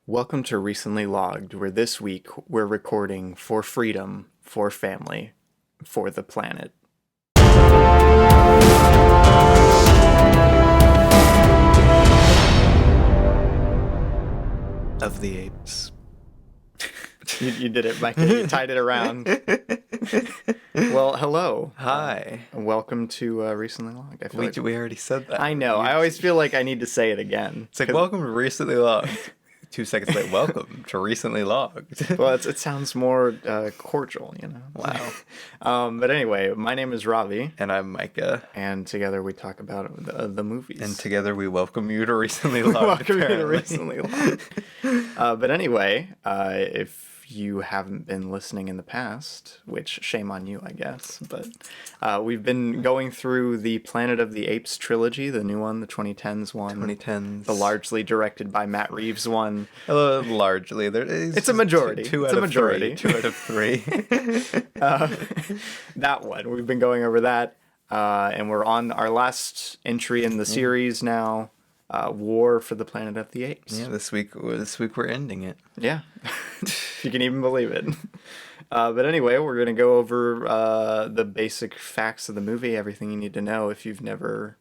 Welcome to Recently Logged, where this week we're recording for freedom, for family, for the planet. Of the Apes. You did it, Micah. You tied it around. Well, hello. Hi. Welcome to Recently Logged. I feel We already said that. I know. I always feel like I need to say it again. It's like, welcome to Recently Logged. 2 seconds later, welcome to Recently Logged. Well, it sounds more cordial, you know? Wow. But anyway, my name is Ravi. And I'm Micah. And together we talk about the movies. And together we welcome you to Recently Logged. Welcome you to Recently Logged. But anyway, if you haven't been listening in the past, which shame on you, I guess, but we've been going through the Planet of the Apes trilogy, the new one, the 2010s one. 2010s. The largely directed by Matt Reeves one. Largely. It's a majority. Two out of three. That one. We've been going over that. And we're on our last entry in the series now. War for the Planet of the Apes. Yeah, this week we're ending it. Yeah, if you can even believe it. But anyway, we're going to go over the basic facts of the movie, everything you need to know if you've never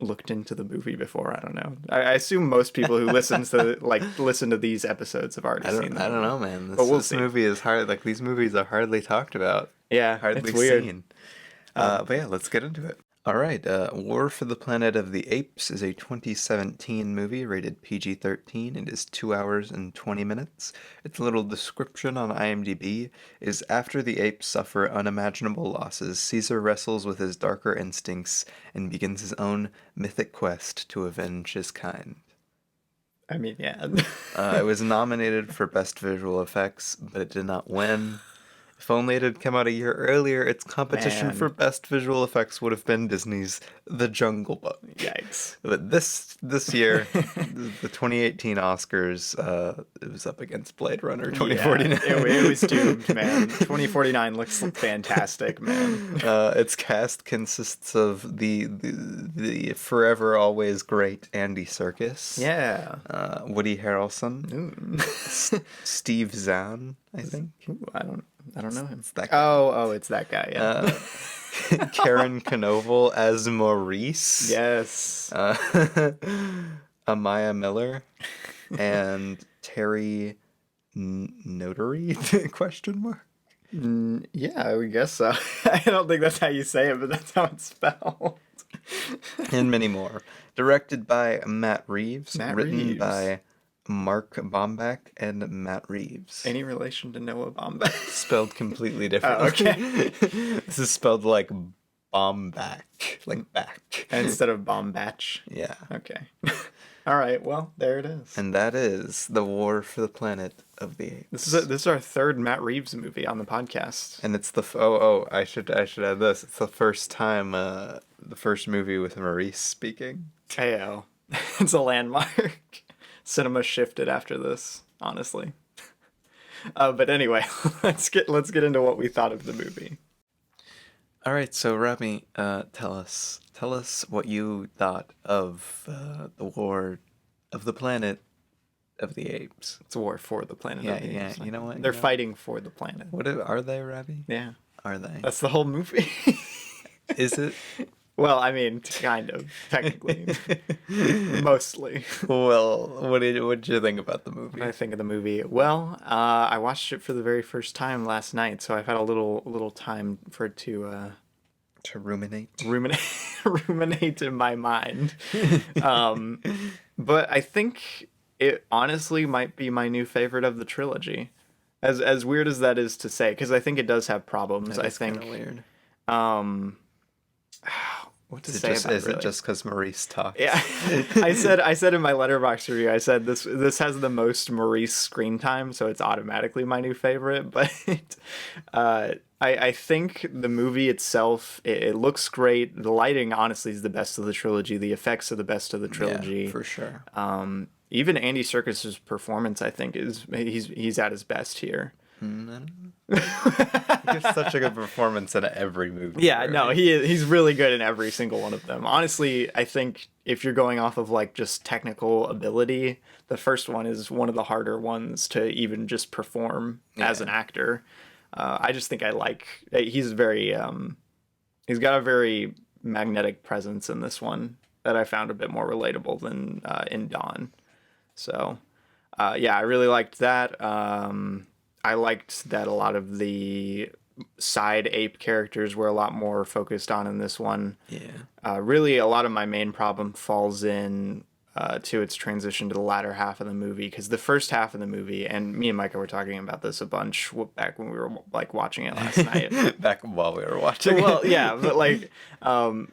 looked into the movie before. I don't know. I assume most people who listen to these episodes have already seen them. I don't know, man. This movie is hard. Like, these movies are hardly talked about. Yeah, hardly it's weird. seen. But yeah, let's get into it. All right, War for the Planet of the Apes is a 2017 movie rated PG-13. It is 2 hours and 20 minutes. Its little description on IMDb is, after the apes suffer unimaginable losses, Caesar wrestles with his darker instincts and begins his own mythic quest to avenge his kind. I mean, yeah. It was nominated for Best Visual Effects, but it did not win. If only it had come out a year earlier, its competition for Best Visual Effects would have been Disney's The Jungle Book. Yikes. But this year, the 2018 Oscars, it was up against Blade Runner 2049. Yeah, it was doomed, man. 2049 looks fantastic, man. Its cast consists of the forever always great Andy Serkis. Yeah. Woody Harrelson. Steve Zahn, I think. Ooh, I don't know him. It's that guy. Oh, it's that guy, yeah. Karen Knovel as Maurice. Yes. Amaya Miller and Terry Notary? Question mark. Yeah, I would guess so. I don't think that's how you say it, but that's how it's spelled. And many more. Directed by Matt Reeves. Written by Mark Bomback and Matt Reeves. Any relation to Noah Baumbach? Spelled completely differently. Oh, okay. This is spelled like Bomback, like back. Instead of Bombatch? Yeah. Okay. All right, well, there it is. And that is The War for the Planet of the Apes. This is our third Matt Reeves movie on the podcast. And it's I should add this. It's the first time, the first movie with Maurice speaking. Heyo. It's a landmark. Cinema shifted after this, honestly. But anyway, let's get into what we thought of the movie. All right, so Rami, tell us what you thought of the War of the Planet of the Apes. It's a war for the planet of the Apes. You know what? They're fighting for the planet. Are they, Ravi? Yeah. Are they? That's the whole movie. Is it? Well, I mean, kind of, technically. Mostly. Well, what did you think about the movie? What did I think of the movie? Well, I watched it for the very first time last night, so I've had a little time for it to ruminate ruminate in my mind. But I think it honestly might be my new favorite of the trilogy. As weird as that is to say, because I think it does have problems. That I is think weird. What to say about it, is really? it just because Maurice talks? Yeah. I said in my Letterboxd review, I said this has the most Maurice screen time, so it's automatically my new favorite. But I think the movie itself, it looks great. The lighting, honestly, is the best of the trilogy. The effects are the best of the trilogy. Yeah, for sure. Even Andy Serkis's performance, I think, he's at his best here. I don't know. He gives such a good performance in every movie. Yeah, no, he's really good in every single one of them. Honestly, I think if you're going off of like just technical ability, the first one is one of the harder ones to even just perform as an actor. I just think he's very he's got a very magnetic presence in this one that I found a bit more relatable than in Dawn. So, yeah, I really liked that. I liked that a lot of the side ape characters were a lot more focused on in this one. Yeah. Really, a lot of my main problem falls in to its transition to the latter half of the movie, because the first half of the movie, and me and Micah were talking about this a bunch back when we were like watching it last night. Back while we were watching Well, yeah, but like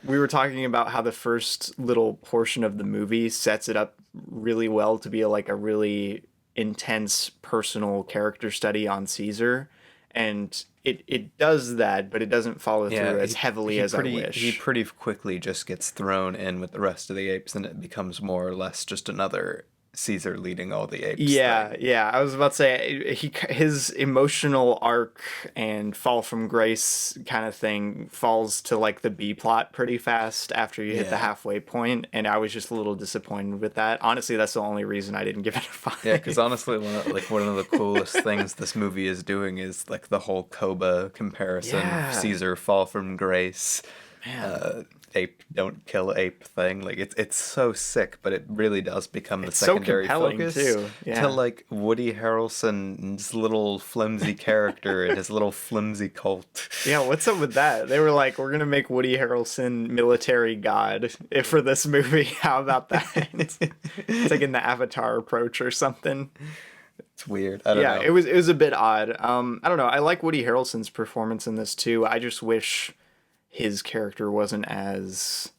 we were talking about how the first little portion of the movie sets it up really well to be like a really intense personal character study on Caesar, and it does that, but it doesn't follow through as heavily as I wish. He pretty quickly just gets thrown in with the rest of the apes, and it becomes more or less just another Caesar leading all the apes. Yeah. I was about to say his emotional arc and fall from grace kind of thing falls to like the B plot pretty fast after you hit the halfway point, and I was just a little disappointed with that. Honestly, that's the only reason I didn't give it a 5. Yeah, because honestly, one of the coolest things this movie is doing is like the whole Koba comparison, Caesar fall from grace. Ape don't kill ape thing. Like it's so sick, but it really does become the secondary focus too. To like Woody Harrelson's little flimsy character and his little flimsy cult. Yeah, what's up with that? They were like, we're gonna make Woody Harrelson military god for this movie. How about that? It's taking the Avatar approach or something. It's weird. I don't know. It was a bit odd. I don't know. I like Woody Harrelson's performance in this too. I just wish his character wasn't as,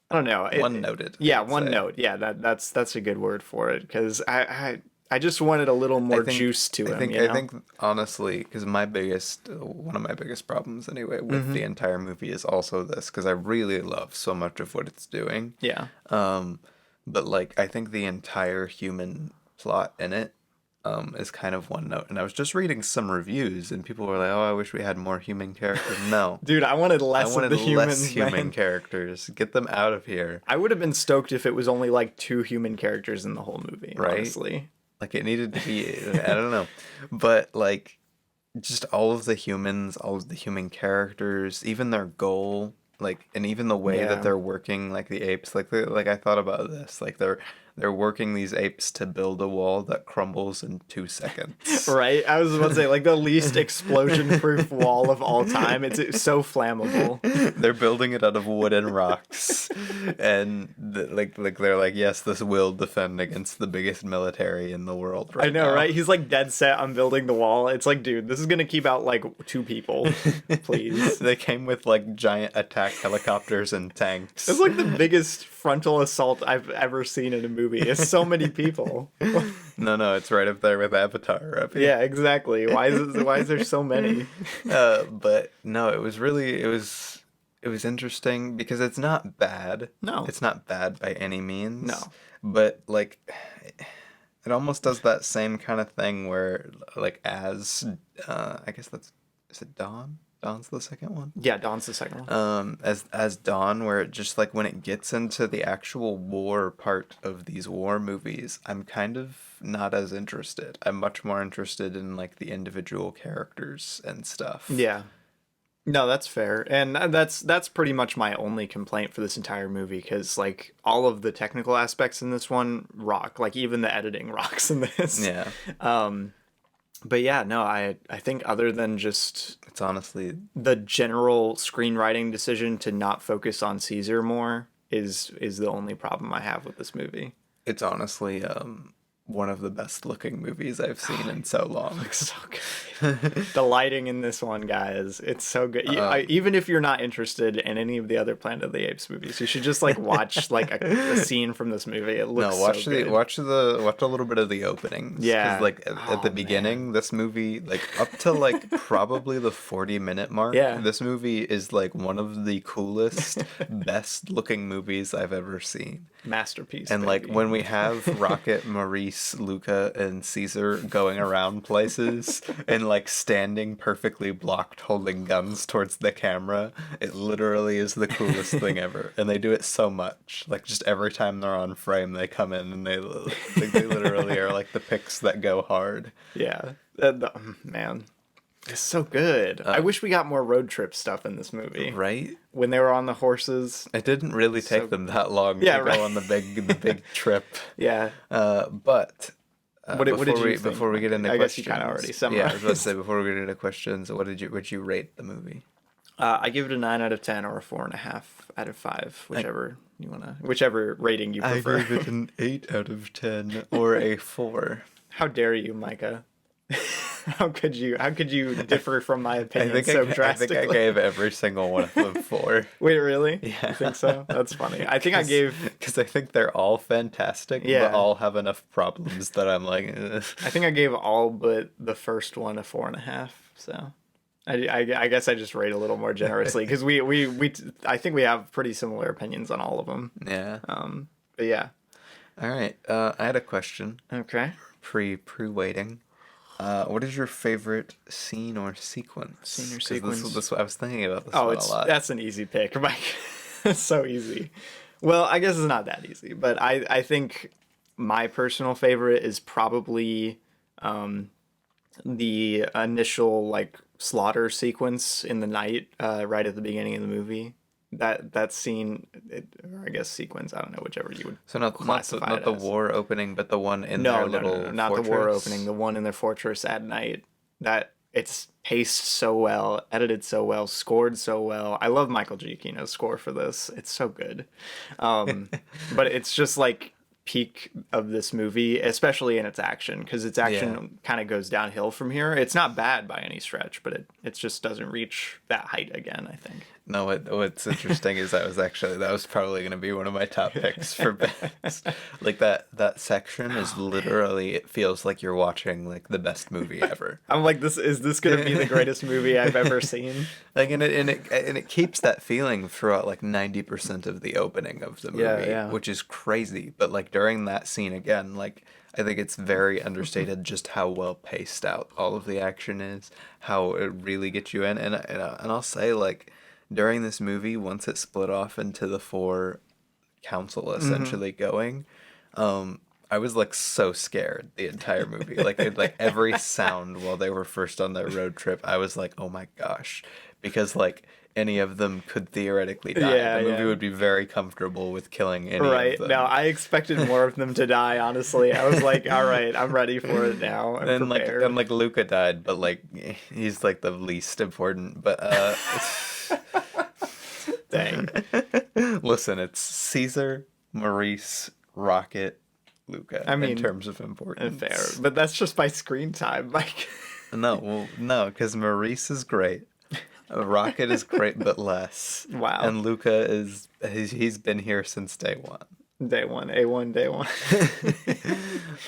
I don't know, one-noted. Yeah, one note. Yeah, that's a good word for it, because I just wanted a little more juice to him. I think honestly, because one of my biggest problems anyway with the entire movie is also this, because I really love so much of what it's doing. Yeah. But like I think the entire human plot in it is kind of one note. And I was just reading some reviews, and people were like, "Oh, I wish we had more human characters." No, dude, I wanted less of the humans. Less human characters. Get them out of here. I would have been stoked if it was only like 2 human characters in the whole movie. Right? Honestly, like it needed to be. I don't know, but like just all of the humans, all of the human characters, even their goal, like, and even the way that they're working, like the apes, like I thought about this, like they're working these apes to build a wall that crumbles in 2 seconds. Right? I was about to say, like, the least explosion-proof wall of all time. It's so flammable. They're building it out of wood and rocks. And, like they're like, yes, this will defend against the biggest military in the world right now. I know, right? He's, like, dead set on building the wall. It's like, dude, this is gonna keep out, like, 2 people. Please. They came with, like, giant attack helicopters and tanks. It's, like, the biggest frontal assault I've ever seen in a movie. It's so many people. No, it's right up there with Avatar. Up here. Yeah, exactly. Why is there so many? But no, it was interesting because it's not bad. No, it's not bad by any means. No, but like, it almost does that same kind of thing where like I guess is it Dawn? Dawn's the second one? Yeah, Dawn's the second one. As Dawn, where it just like when it gets into the actual war part of these war movies, I'm kind of not as interested. I'm much more interested in like the individual characters and stuff. Yeah. No, that's fair. And that's pretty much my only complaint for this entire movie, because like all of the technical aspects in this one rock. Like even the editing rocks in this. Yeah. But yeah, no, I think other than just, it's honestly the general screenwriting decision to not focus on Caesar more is the only problem I have with this movie. It's honestly one of the best looking movies I've seen in so long. Looks so good. The lighting in this one, guys, it's so good. Even if you're not interested in any of the other Planet of the Apes movies, you should just like watch like a scene from this movie. It looks so good. Watch a little bit of the openings. Yeah, like at the beginning, this movie, like up to like probably the 40-minute mark. Yeah, this movie is like one of the coolest, best looking movies I've ever seen. Masterpiece. And baby. like when we have Rocket, Maurice, Maurice, Luca, and Caesar going around places and like standing perfectly blocked holding guns towards the camera. It literally is the coolest thing ever. And they do it so much. Like just every time they're on frame, they come in and they literally are like the picks that go hard. Yeah. Man. It's so good. I wish we got more road trip stuff in this movie. Right? When they were on the horses. It didn't really take them that long Yeah, to right. go on the big trip. Yeah. But What did you think? before we get into I questions, guess you kind of already yeah, I summarized. was about to say before we get into questions, would you rate the movie? I give it a 9 out of 10 or a 4.5 out of 5, whichever rating you prefer. I gave it an 8 out of 10 or a 4. How dare you, Micah? How could you differ from my opinion so I drastically? think I gave every single one of them 4. Wait, really? Yeah. You think so? That's funny. I think I gave. Because I think they're all fantastic, Yeah. but all have enough problems that I'm like. I think I gave all but the first one a 4.5. So, I guess I just rate a little more generously because I think we have pretty similar opinions on all of them. Yeah. But yeah. All right. I had a question. Okay. Pre-waiting. What is your favorite scene or sequence? Scene or 'Cause sequence? This I was thinking about this Oh, one a lot. that's an easy pick, Mike. It's so easy. Well, I guess it's not that easy, but I think my personal favorite is probably the initial like slaughter sequence in the night, right at the beginning of the movie. That scene, or I guess sequence, I don't know, whichever you would So not classify the it as. war opening, but the one in their little not fortress? the war opening, the one in their fortress at night. That it's paced so well, edited so well, scored so well. I love Michael Giacchino's score for this. It's so good. But it's just like peak of this movie, especially in its action, because its action kind of goes downhill from here. It's not bad by any stretch, but it just doesn't reach that height again, I think. No, what's interesting is that was probably going to be one of my top picks for best. Like that section is literally, it feels like you're watching like the best movie ever. I'm like, is this gonna be the greatest movie I've ever seen? Like and it keeps that feeling throughout like 90% of the opening of the movie, Yeah. which is crazy. But like during that scene again, like I think it's very understated just how well paced out all of the action is, how it really gets you in, and I'll say like during this movie, once it split off into the 4 council essentially going, I was like so scared the entire movie. Like every sound while they were first on their road trip, I was like, oh my gosh, because like any of them could theoretically die. Yeah, the movie yeah. would be very comfortable with killing any of them. No, I expected more of them to die, honestly. I was like, all right, I'm ready for it now. I'm And prepared. like Luca died, but like he's like the least important. But Dang. listen, it's Caesar, Maurice, Rocket, Luca. I mean, in terms of importance, Fair. But that's just by screen time, Mike. No, because Maurice is great. Rocket is great, but less. Wow. And Luca he's been here since day one. Day one, A1, day one.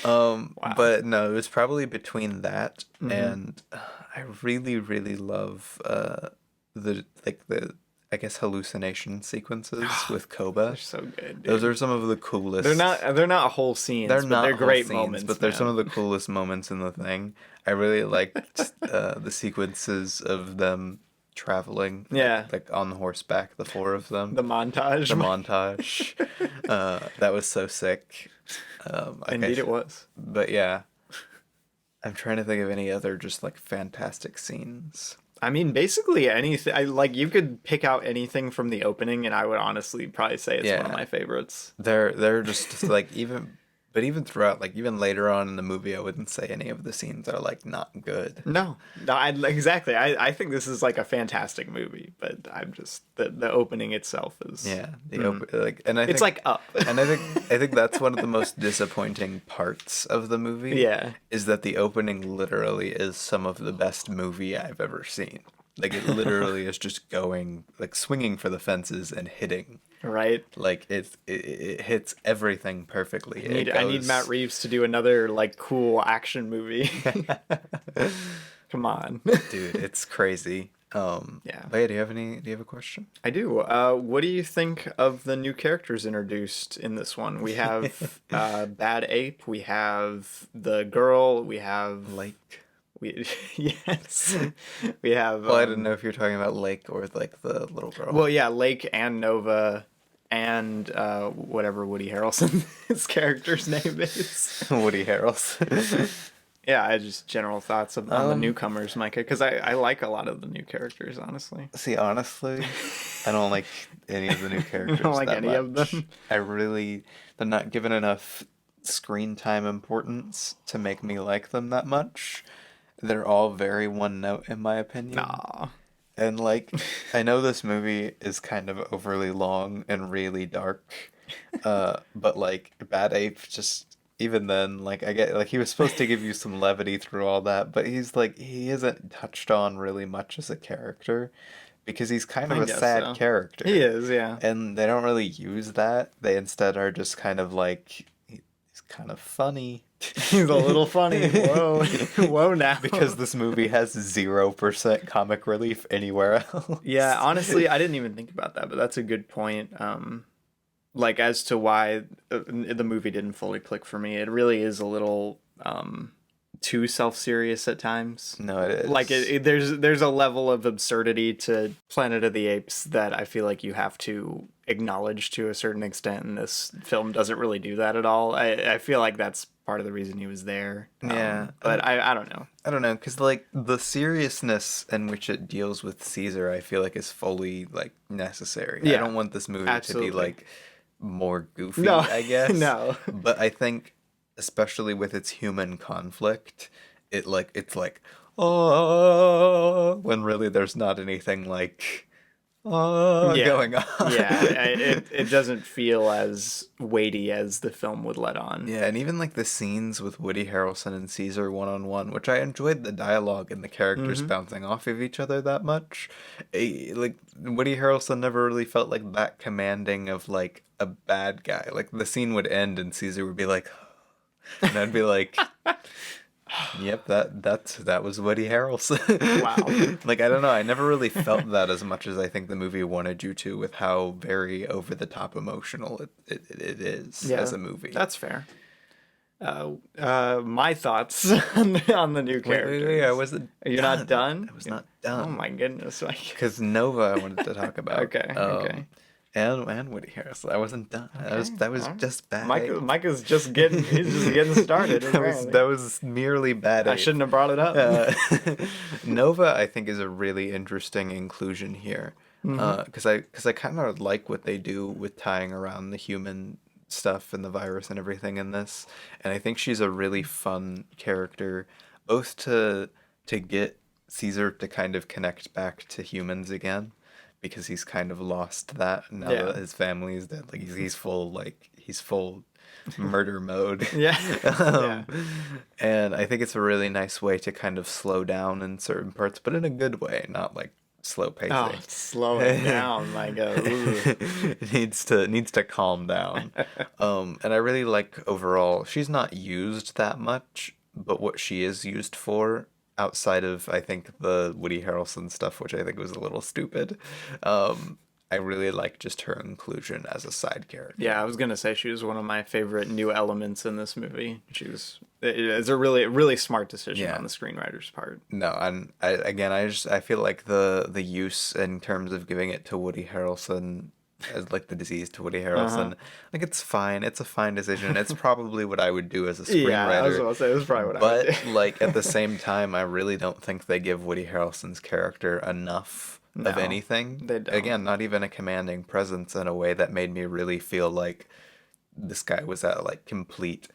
Wow. But no, it was probably between that and I really, really love the I guess hallucination sequences with Koba. They're so good, dude. Those are some of the coolest. They're not whole scenes, but they're great scenes, moments. but they're man. some of the coolest moments in the thing. I really liked the sequences of them traveling, Yeah. like on horseback, the 4 of them. The montage. The montage. That was so sick. Indeed, it was. But yeah, I'm trying to think of any other just like fantastic scenes. I mean, basically anything. You could pick out anything from the opening, and I would honestly probably say it's one of my favorites. They're just like even throughout, like even later on in the movie, I wouldn't say any of the scenes are like not good. No, exactly. I think this is like a fantastic movie, but I'm just the opening itself is And I it's think, like Up. and I think that's one of the most disappointing parts of the movie. Yeah. Is that the opening literally is some of the best movie I've ever seen. Like it literally is just going like swinging for the fences and hitting. Right. Like it hits everything perfectly. I need Matt Reeves to do another like cool action movie. Come on. Dude, it's crazy. Yeah. But yeah, do you have a question? I do. What do you think of the new characters introduced in this one? We have Bad Ape, we have the girl, we have Lake. we yes. We have Well, I didn't know if you're talking about Lake or like the little girl. well, yeah, Lake and Nova and whatever Woody Harrelson's character's name is. Woody Harrelson. Yeah, I just general thoughts on the Um, newcomers, Micah, because I like a lot of the new characters, honestly. See, honestly, I don't like any of the new I don't characters like that any of much. them. They're not given enough screen time importance to make me like them that much. They're all very one note in my opinion. Nah. And like, I know this movie is kind of overly long and really dark, but like Bad Ape just even then, like I get like he was supposed to give you some levity through all that, but he isn't touched on really much as a character because he's kind of I a guess sad so. character. He is, yeah. And they don't really use that. They instead are just kind of like he's kind of funny. He's a little funny. Whoa. Whoa now. Because this movie has 0% comic relief anywhere else. Yeah, honestly, I didn't even think about that, but that's a good point. Like as to why the movie didn't fully click for me. It really is a little too self-serious at times. No, it is. Like there's a level of absurdity to Planet of the Apes that I feel like you have to acknowledge to a certain extent, and this film doesn't really do that at all. I feel like that's part of the reason he was there. Yeah. But I don't know. I don't know, because like the seriousness in which it deals with Caesar, I feel like is fully like necessary. I Yeah, don't want this movie absolutely. to be like more goofy, No, I guess. no. But I think, especially with its human conflict, it's like oh, when really there's not anything like Yeah. going on. Yeah, it doesn't feel as weighty as the film would let on. Yeah, and even like the scenes with Woody Harrelson and Caesar one on one, which I enjoyed the dialogue and the characters bouncing off of each other that much. Like Woody Harrelson never really felt like that commanding of like a bad guy. Like the scene would end and Caesar would be like, and I'd be like, "Yep, that was Woody Harrelson." Wow. Like I don't know, I never really felt that as much as I think the movie wanted you to, with how very over the top emotional it is as a movie. That's fair. My thoughts on the new characters. Wait, I wasn't. You're not done? I was not Oh done. my goodness. Because Nova, I wanted to talk about. Okay, okay. And Woody Harrelson, I wasn't done. That was just bad. Micah's just getting started. That was merely bad. I shouldn't have brought it up. Nova, I think, is a really interesting inclusion here, because I kind of like what they do with tying around the human stuff and the virus and everything in this, and I think she's a really fun character, both to get Caesar to kind of connect back to humans again, because he's kind of lost that now that his family is dead. Like he's full murder mode. Yeah. And I think it's a really nice way to kind of slow down in certain parts, but in a good way, not like slow pacing. Oh, slow it down, Micah. It needs to calm down. And I really like overall, she's not used that much, but what she is used for, outside of I think the Woody Harrelson stuff, which I think was a little stupid, I really like just her inclusion as a side character. Yeah, I was gonna say she was one of my favorite new elements in this movie. It's a really smart decision on the screenwriter's part. No, and I feel like the use in terms of giving it to Woody Harrelson as like the disease to Woody Harrelson, like it's fine. It's a fine decision. It's probably what I would do as a screenwriter. Yeah, I was gonna say it was probably what I would do. But like at the same time, I really don't think they give Woody Harrelson's character enough of anything. They don't. Again, not even a commanding presence in a way that made me really feel like this guy was at like complete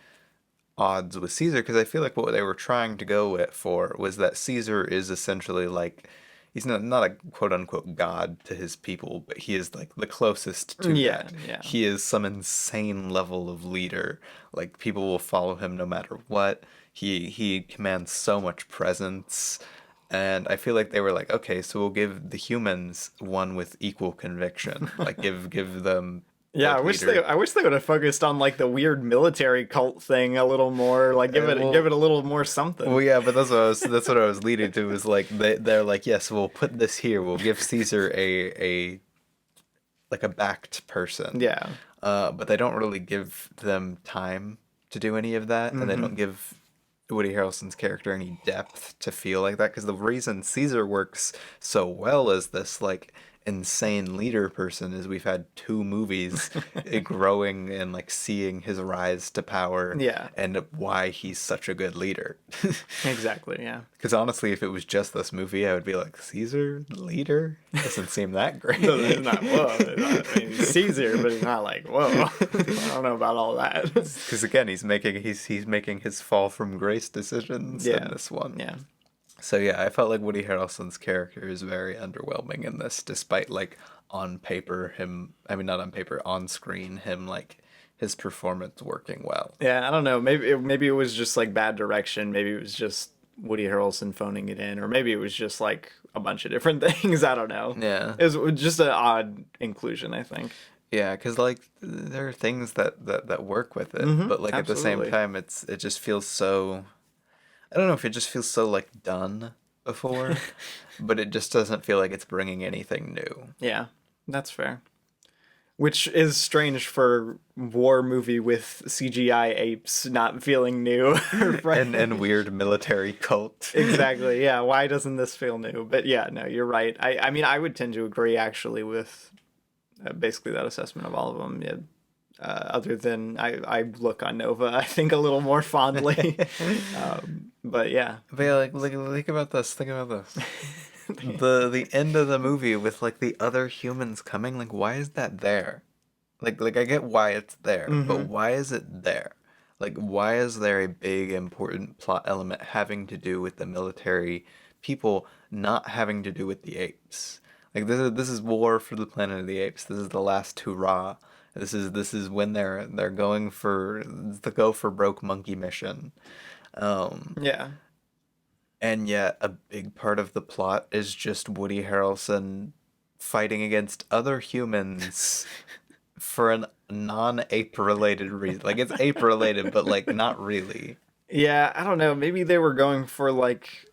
odds with Caesar, because I feel like what they were trying to go for was that Caesar is essentially like he's not a quote unquote god to his people, but he is like the closest to that. Yeah. He is some insane level of leader. Like people will follow him no matter what. He commands so much presence. And I feel like they were like, okay, so we'll give the humans one with equal conviction. Like give them Yeah, leader. I wish they would have focused on like the weird military cult thing a little more. Like give it a little more something. Well, yeah, but that's what I was leading to. Is like they're like, yes, we'll put this here. We'll give Caesar a like a backed person. Yeah. But they don't really give them time to do any of that, and they don't give Woody Harrelson's character any depth to feel like that. Because the reason Caesar works so well as this like insane leader person is we've had two movies growing and like seeing his rise to power Yeah. and why he's such a good leader. Exactly. Yeah. Because honestly, if it was just this movie, I would be like, Caesar, leader? Doesn't seem that great. No, it's not. Whoa. I mean, he's Caesar, but it's not like whoa. I don't know about all that. Because again, he's making his fall from grace decisions Yeah. in this one. Yeah. So yeah, I felt like Woody Harrelson's character is very underwhelming in this, despite like on paper not on paper, on screen him like his performance working well. Yeah. I don't know. Maybe it was just like bad direction. Maybe it was just Woody Harrelson phoning it in, or maybe it was just like a bunch of different things. I don't know. Yeah. It was just an odd inclusion, I think. Yeah, because like there are things that work with it, but like at the same Absolutely. time, it just feels so. I don't know if it just feels so like done before, but it just doesn't feel like it's bringing anything new. Yeah, that's fair. Which is strange for war movie with CGI apes not feeling new. Right? And weird military cult. Exactly. Yeah. Why doesn't this feel new? But yeah, no, you're right. I mean, I would tend to agree actually with basically that assessment of all of them. Yeah. Other than I look on Nova, I think a little more fondly. But yeah. But yeah, like think about this. Think about this. The end of the movie with like the other humans coming, like why is that there? Like I get why it's there, but why is it there? Like why is there a big important plot element having to do with the military people not having to do with the apes? Like this is war for the planet of the apes. This is the last hurrah. This is when they're going for the go for broke monkey mission. Yeah. And yet, a big part of the plot is just Woody Harrelson fighting against other humans for a non-ape related reason. Like, it's ape related, but, like, not really. Yeah, I don't know. Maybe they were going for like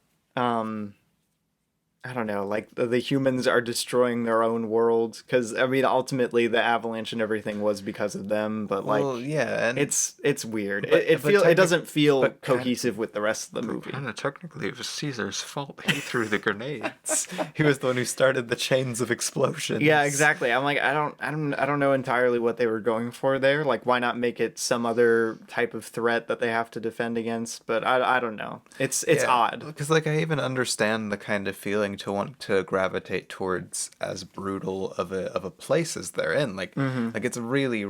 I don't know, like the humans are destroying their own world because I mean ultimately the avalanche and everything was because of them, but like Well, yeah, and it's weird. but- It but feel it technic- doesn't feel but kind- cohesive with the rest of the movie. kind of technically it was Caesar's fault. He threw the grenades. He was the one who started the chains of explosions. Yeah, exactly. I'm like I don't know entirely what they were going for there. Like why not make it some other type of threat that they have to defend against? But I don't know. It's odd. Because like I even understand the kind of feeling to want to gravitate towards as brutal of a place as they're in. Like like it's really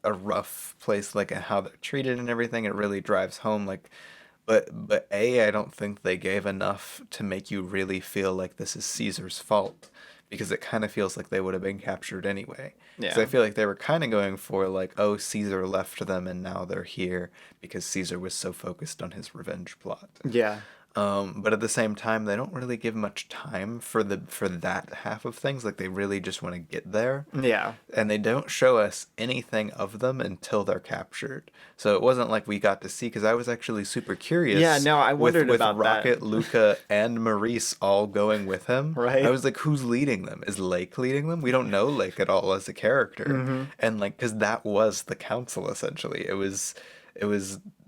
a rough place, like how they're treated and everything. It really drives home. Like, but I don't think they gave enough to make you really feel like this is Caesar's fault. Because it kind of feels like they would have been captured anyway. Because Yeah. I feel like they were kind of going for like, oh, Caesar left them and now they're here because Caesar was so focused on his revenge plot. Yeah. But at the same time, they don't really give much time for that half of things. Like they really just want to get there, Yeah. and they don't show us anything of them until they're captured. So it wasn't like we got to see because I was actually super curious. Yeah, no, I wondered with about that. Rocket, Luca, and Maurice all going with him. Right. I was like, who's leading them? Is Lake leading them? We don't know Lake at all as a character, and like because that was the council essentially. It was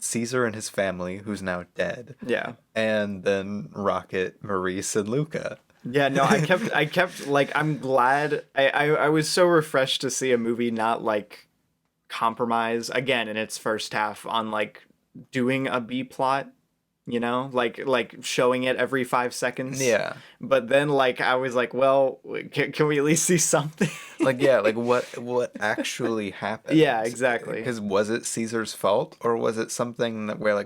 Caesar and his family, who's now dead. Yeah. And then Rocket, Maurice, and Luca. Yeah, no, I kept like I'm glad I was so refreshed to see a movie not like compromise again in its first half on like doing a B plot, you know, like showing it every 5 seconds. Yeah. But then like I was like, well, can we at least see something? Like, yeah, like what actually happened? Yeah, exactly. Because was it Caesar's fault, or was it something that where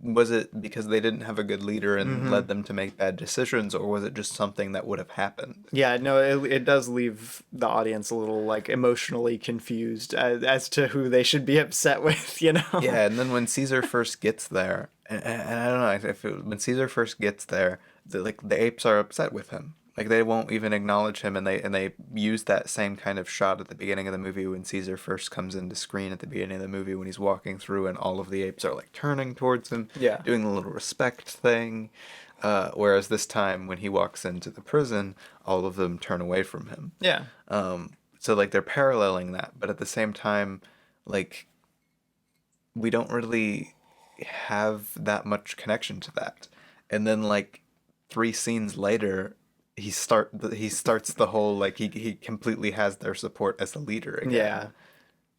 was it because they didn't have a good leader and led them to make bad decisions, or was it just something that would have happened? Yeah, no, it does leave the audience a little like emotionally confused as to who they should be upset with, you know? Yeah, and then when Caesar first gets there, and I don't know, when Caesar first gets there, the apes are upset with him. Like they won't even acknowledge him, and they use that same kind of shot at the beginning of the movie when Caesar first comes into screen at the beginning of the movie when he's walking through and all of the apes are like turning towards him, Yeah. doing the little respect thing. Whereas this time when he walks into the prison, all of them turn away from him. Yeah. So like they're paralleling that, but at the same time, like we don't really have that much connection to that. And then like 3 scenes later, he starts the whole like he completely has their support as a leader again. Yeah.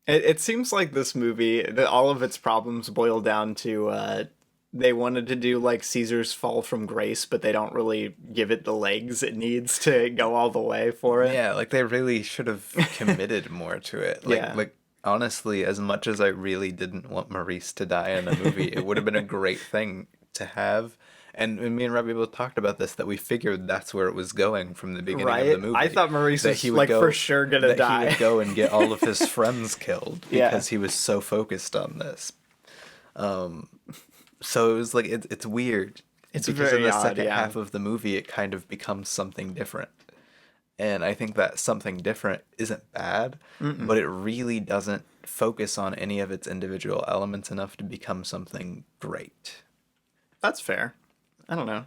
It seems like this movie, that all of its problems boil down to they wanted to do like Caesar's fall from grace, but they don't really give it the legs it needs to go all the way for it. Yeah, like they really should have committed more to it. Yeah. Like honestly, as much as I really didn't want Maurice to die in the movie, it would have been a great thing to have. And me and Robbie both talked about this, that we figured that's where it was going from the beginning of the movie. I thought Maurice that was he would like go, for sure gonna die. He would go and get all of his friends killed Yeah. because he was so focused on this. So it was like it's weird. It's because very in the odd, second yeah. half of the movie, it kind of becomes something different. And I think that something different isn't bad, but it really doesn't focus on any of its individual elements enough to become something great. That's fair. I don't know.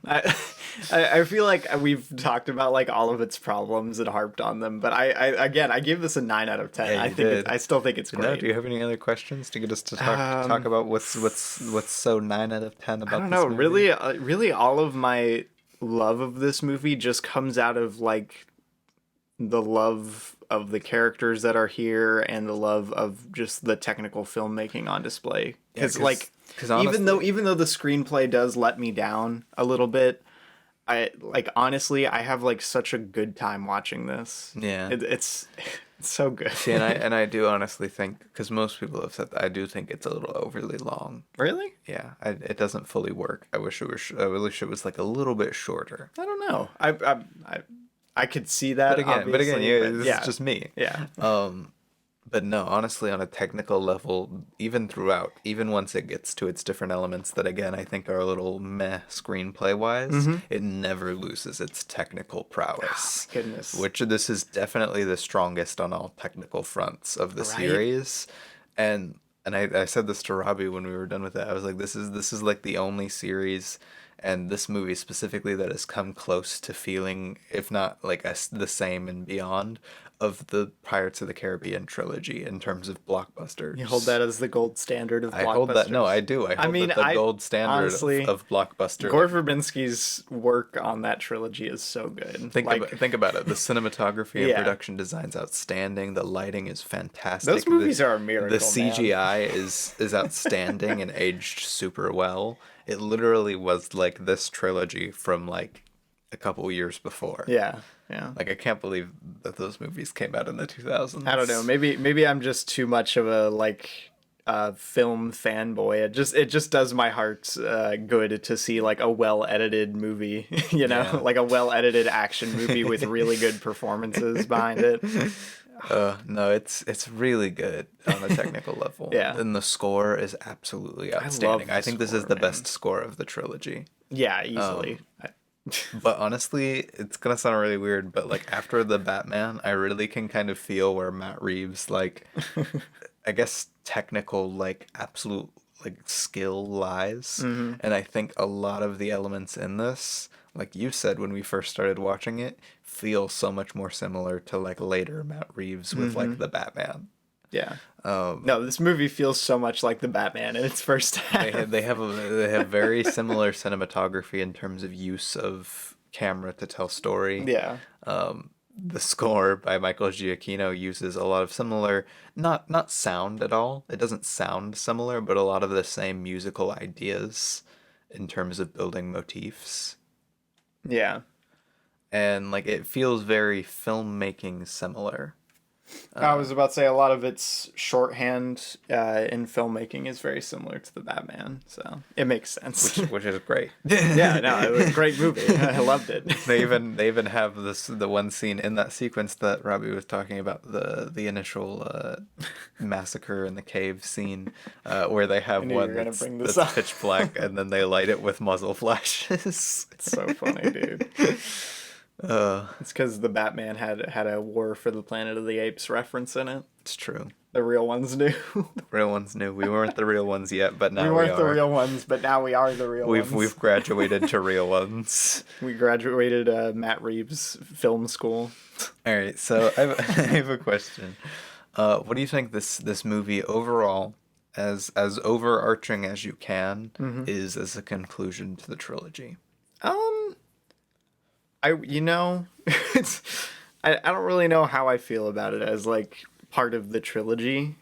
I feel like we've talked about like all of its problems and harped on them, but I give this a 9 out of 10. Yeah, I you think did. I still think it's great. No, do you have any other questions to get us to talk about what's so 9 out of 10 about I don't this know. movie? Really, all of my love of this movie just comes out of like the love of the characters that are here and the love of just the technical filmmaking on display. Because even though the screenplay does let me down a little bit, I honestly I have like such a good time watching this. Yeah. It's so good. See, and I do honestly think, because most people have said that, I do think it's a little overly long. Really? Yeah, it doesn't fully work. I wish it was like a little bit shorter. I don't know. I could see that. But again, this yeah. is just me. Yeah. But no, honestly, on a technical level, even throughout, even once it gets to its different elements that, again, I think are a little meh screenplay-wise, it never loses its technical prowess. Oh, goodness. Which this is definitely the strongest on all technical fronts of the Right. series. And I said this to Robbie when we were done with it. I was like, this is like the only series, and this movie specifically, that has come close to feeling, if not like the same and beyond, of the Pirates of the Caribbean trilogy in terms of blockbusters. You hold that as the gold standard of blockbusters. I hold that. No, I do. I hold that the gold standard honestly, of blockbuster. Gore Verbinski's work on that trilogy is so good. Think about it. The cinematography and Yeah. production design's outstanding. The lighting is fantastic. Those movies are a miracle. The CGI is outstanding and aged super well. It literally was like this trilogy from like a couple years before. Yeah. Yeah. Like I can't believe that those movies came out in the 2000s. I don't know. Maybe I'm just too much of a film fanboy. It just does my heart good to see like a well edited movie, Yeah. like a well edited action movie with really good performances behind it. No, it's really good on a technical level. Yeah. And the score is absolutely outstanding. I think this is score, the best score of the trilogy. Yeah, easily. But honestly, it's gonna sound really weird, but like after the Batman, I really can kind of feel where Matt Reeves, like, I guess technical, like absolute like skill lies. And I think a lot of the elements in this, like you said when we first started watching it, feel so much more similar to like later Matt Reeves with like the Batman. Yeah. No, this movie feels so much like the Batman in its first half. They have very similar cinematography in terms of use of camera to tell story. Yeah. The score by Michael Giacchino uses a lot of similar, not sound at all. It doesn't sound similar, but a lot of the same musical ideas in terms of building motifs. Yeah. And like it feels very filmmaking similar. I was about to say a lot of its shorthand in filmmaking is very similar to the Batman, so it makes sense. Which is great. Yeah, no, it was a great movie. I loved it. They even have the one scene in that sequence that Robbie was talking about, the initial massacre in the cave scene, where they have one that's pitch black and then they light it with muzzle flashes. It's so funny, dude. It's because the Batman had a War for the Planet of the Apes reference in it. It's true. The real ones knew. The real ones knew. We weren't the real ones yet, but We now we weren't the are. real ones, but now we are the real ones. We've graduated to real ones. We graduated Matt Reeves film school. All right, so I have a question. What do you think this movie overall, as overarching as you can, is as a conclusion to the trilogy? Um, it's I don't really know how I feel about it as like part of the trilogy.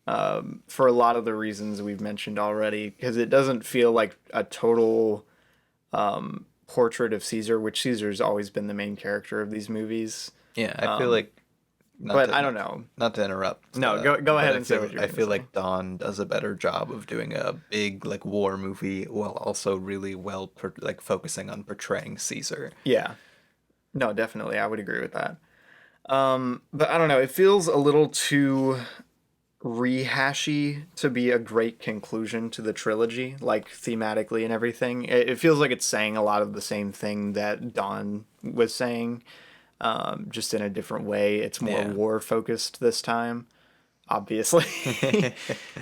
For a lot of the reasons we've mentioned already, because it doesn't feel like a total portrait of Caesar, which Caesar's always been the main character of these movies. Yeah, I feel like. I don't know. Not to interrupt. No, go ahead and say what you're I gonna feel say. like Dawn does a better job of doing a big like war movie while also really well focusing on portraying Caesar. Yeah. No, definitely. I would agree with that. But I don't know. It feels a little too rehashy to be a great conclusion to the trilogy, like thematically and everything. It feels like it's saying a lot of the same thing that Dawn was saying, just in a different way. It's more war focused this time, obviously.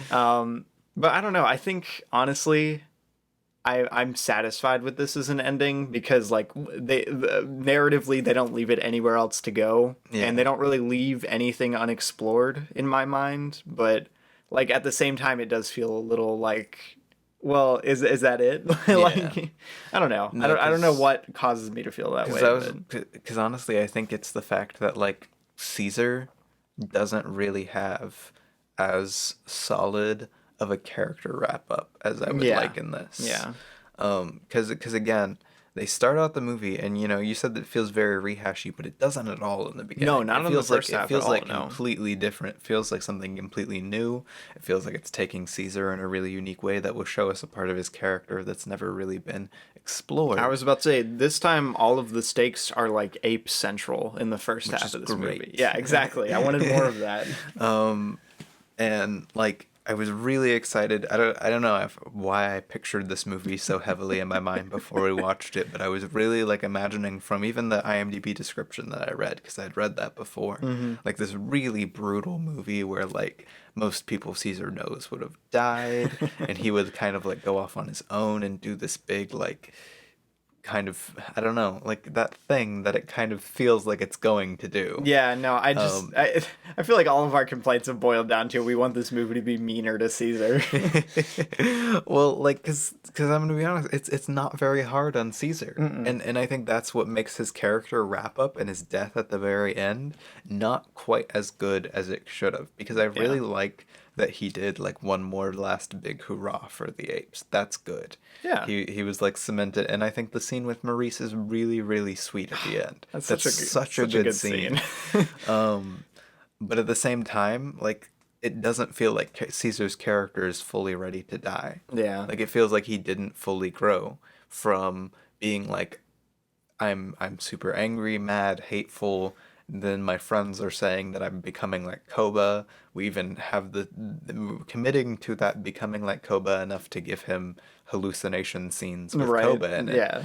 But I don't know. I think honestly, I'm satisfied with this as an ending because like narratively they don't leave it anywhere else to go, and they don't really leave anything unexplored in my mind. But like at the same time, it does feel a little like, well, is that it? Like I don't know. No, I don't know what causes me to feel that way. Because honestly, I think it's the fact that like Caesar doesn't really have as solid of a character wrap up as I would like in this. Yeah. Because again, they start out the movie, and you said that it feels very rehashy, but it doesn't at all in the beginning. No, not in the first half It feels at all, like no. completely different. It feels like something completely new. It feels like it's taking Caesar in a really unique way that will show us a part of his character that's never really been explored. I was about to say, this time all of the stakes are like ape central in the first half of this movie. Yeah, exactly. I wanted more of that. And like I was really excited. I don't know why I pictured this movie so heavily in my mind before we watched it, but I was really like imagining from even the IMDb description that I read, because I'd read that before, like this really brutal movie where like most people Caesar knows would have died, and he would kind of like go off on his own and do this big like kind of, I don't know, like that thing that it kind of feels like it's going to do. Yeah, no, I feel like all of our complaints have boiled down to we want this movie to be meaner to Caesar. Well, like, cause I'm gonna be honest, it's not very hard on Caesar, and I think that's what makes his character wrap up and his death at the very end not quite as good as it should have, because I really like that he did like one more last big hurrah for the apes. That's good. Yeah. He was like cemented, and I think the scene with Maurice is really, really sweet at the end. That's such a good scene. But at the same time, like it doesn't feel like Caesar's character is fully ready to die. Yeah. Like it feels like he didn't fully grow from being like I'm super angry, mad, hateful. Then my friends are saying that I'm becoming like Koba. We even have the committing to that becoming like Koba enough to give him hallucination scenes with Koba in it. Yeah.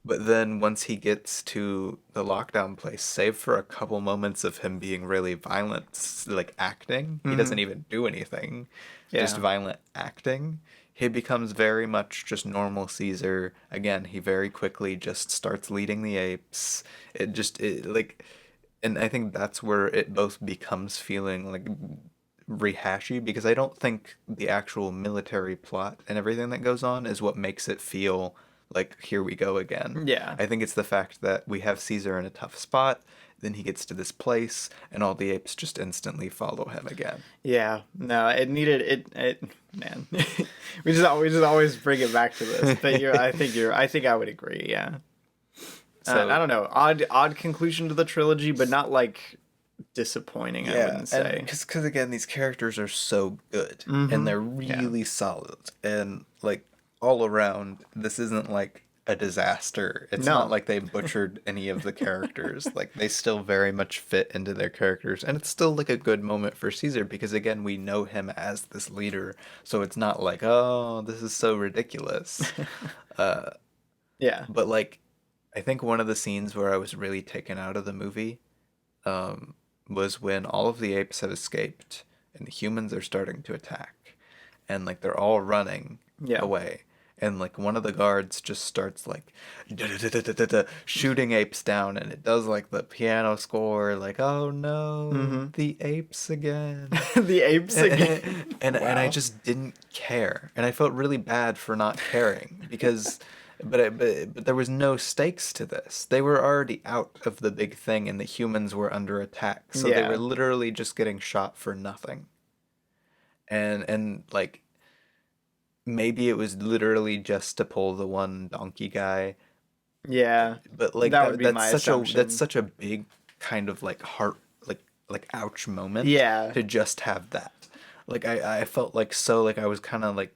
But then once he gets to the lockdown place, save for a couple moments of him being really violent, like acting, he doesn't even do anything, just violent acting. He becomes very much just normal Caesar. Again, he very quickly just starts leading the apes. And I think that's where it both becomes feeling like rehashy, because I don't think the actual military plot and everything that goes on is what makes it feel like here we go again. Yeah. I think it's the fact that we have Caesar in a tough spot, then he gets to this place, and all the apes just instantly follow him again. Yeah. No, it needed it. Man, we just always bring it back to this. But I think I would agree. Yeah. So I don't know. Odd conclusion to the trilogy, but not like disappointing. I wouldn't say. Because again, these characters are so good, and they're really solid, and like all around, this isn't like a disaster. It's not like they butchered any of the characters. Like they still very much fit into their characters, and it's still like a good moment for Caesar, because again, we know him as this leader, so it's not like, oh, this is so ridiculous. Yeah. But like I think one of the scenes where I was really taken out of the movie was when all of the apes have escaped and the humans are starting to attack, and like they're all running Yeah. away. And like one of the guards just starts like da-da-da-da-da-da, shooting apes down, and it does like the piano score, like oh no, the apes again. The apes again. And I Wow. just didn't care, and I felt really bad for not caring because, but there was no stakes to this. They were already out of the big thing, and the humans were under attack, so they were Yeah. literally just getting shot for nothing. And like maybe it was literally just to pull the one donkey guy, Yeah. but like That would be that's my that's assumption. such a big kind of like heart like ouch moment Yeah. to just have that. Like I felt like so like I was kind of like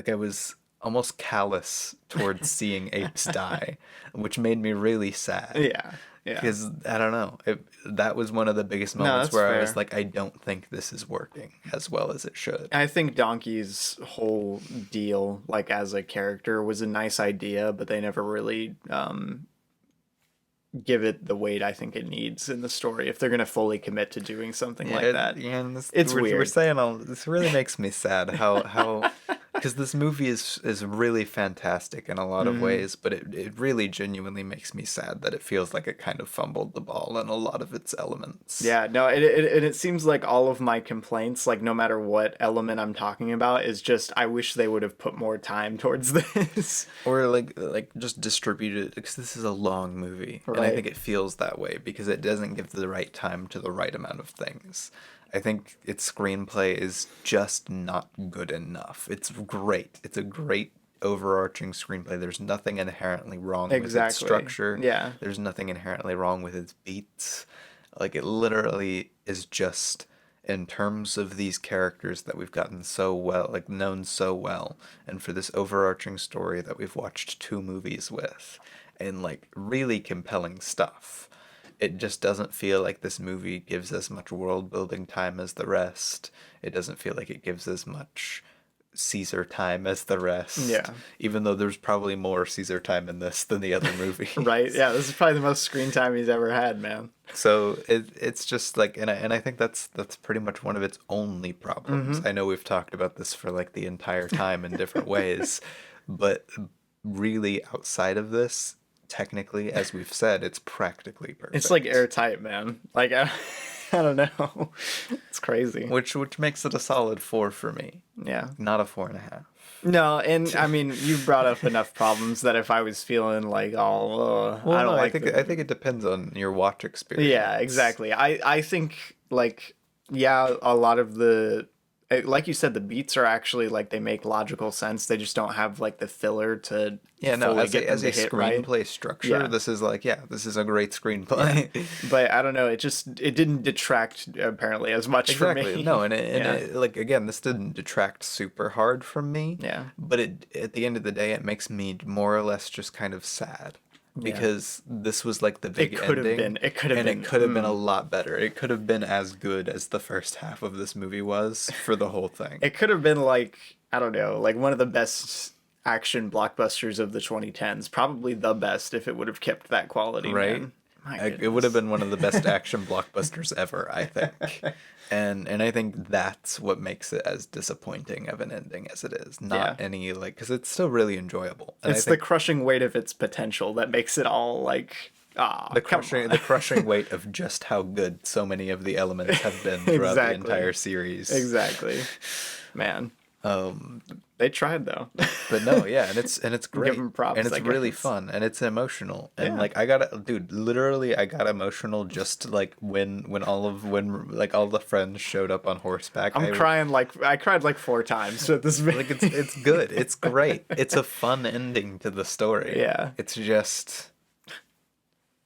I was almost callous towards seeing apes die, which made me really sad. Yeah. Yeah. Because I don't know, that was one of the biggest No, moments that's where I was fair. like, I don't think this is working as well as it should. I think Donkey's whole deal, like as a character, was a nice idea, but they never really give it the weight I think it needs in the story if they're gonna fully commit to doing something like that. Yeah, and this, It's we're weird. saying all this really makes me sad how because this movie is really fantastic in a lot of Hmm. ways, but it really genuinely makes me sad that it feels like it kind of fumbled the ball in a lot of its elements. Yeah, no, it seems like all of my complaints, like no matter what element I'm talking about, is just I wish they would have put more time towards this. Or like just distribute it because this is a long movie, and I Right. think it feels that way because it doesn't give the right time to the right amount of things. I think its screenplay is just not good enough. It's great. It's a great overarching screenplay. There's nothing inherently wrong with its Exactly. structure. Yeah. There's nothing inherently wrong with its beats. Like it literally is just in terms of these characters that we've gotten so well, like known so well, and for this overarching story that we've watched two movies with, and like really compelling stuff. It just doesn't feel like this movie gives as much world building time as the rest. It doesn't feel like it gives as much Caesar time as the rest, Yeah. even though there's probably more Caesar time in this than the other Right. movies. Yeah, this is probably the most screen time he's ever had, man. So it's just like, and I think that's pretty much one of its only problems. Hmm. I know we've talked about this for like the entire time in different ways, but really outside of this, technically, as we've said, it's practically It's like perfect. airtight, man. Like I don't know. It's crazy. Which makes it a solid 4 for me, Yeah. not a 4.5. No, and I mean, you brought up enough problems that if I was feeling like, oh, Well, I no, don't like the I think movie. it depends on your watch Yeah, experience. exactly. I think like yeah, a lot of the like you said, the beats are actually like they make logical sense. They just don't have like the filler to Yeah, no, fully get them as to a hit right. screenplay structure, Yeah. this is like, yeah, this is a great Yeah. screenplay. But I don't know, it didn't detract apparently as much for Exactly. No, me. and Yeah. it, like again, this didn't detract super hard from me, Yeah. but it at the end of the day, it makes me more or less just kind of sad Yeah. because this was like the It big could have ending, been. It could have and it been. could have been a lot better. It could have been as good as the first half of this movie was for the whole thing. It could have been like I don't know, like one of the best action blockbusters of the 2010s. Probably the best if it would have kept that quality, Right? man. My It would have goodness. been one of the best action blockbusters ever, I think. And I think that's what makes it as disappointing of an ending as it is. Yeah. Not any like because it's still really enjoyable. And I It's the think crushing weight of its potential that makes it all like, ah, come the on. crushing weight of just how good so many of the elements have been throughout the Exactly. entire series. Exactly. Man, Um, they tried though. but no, yeah, and it's Give great. them And props, it's I really guess. fun and it's emotional. And Yeah. like I got dude, literally I got emotional just like when like all the friends showed up on horseback. I'm crying like I cried like 4 times at this Like movie. it's good. It's great. It's a fun ending to the story. Yeah. It's just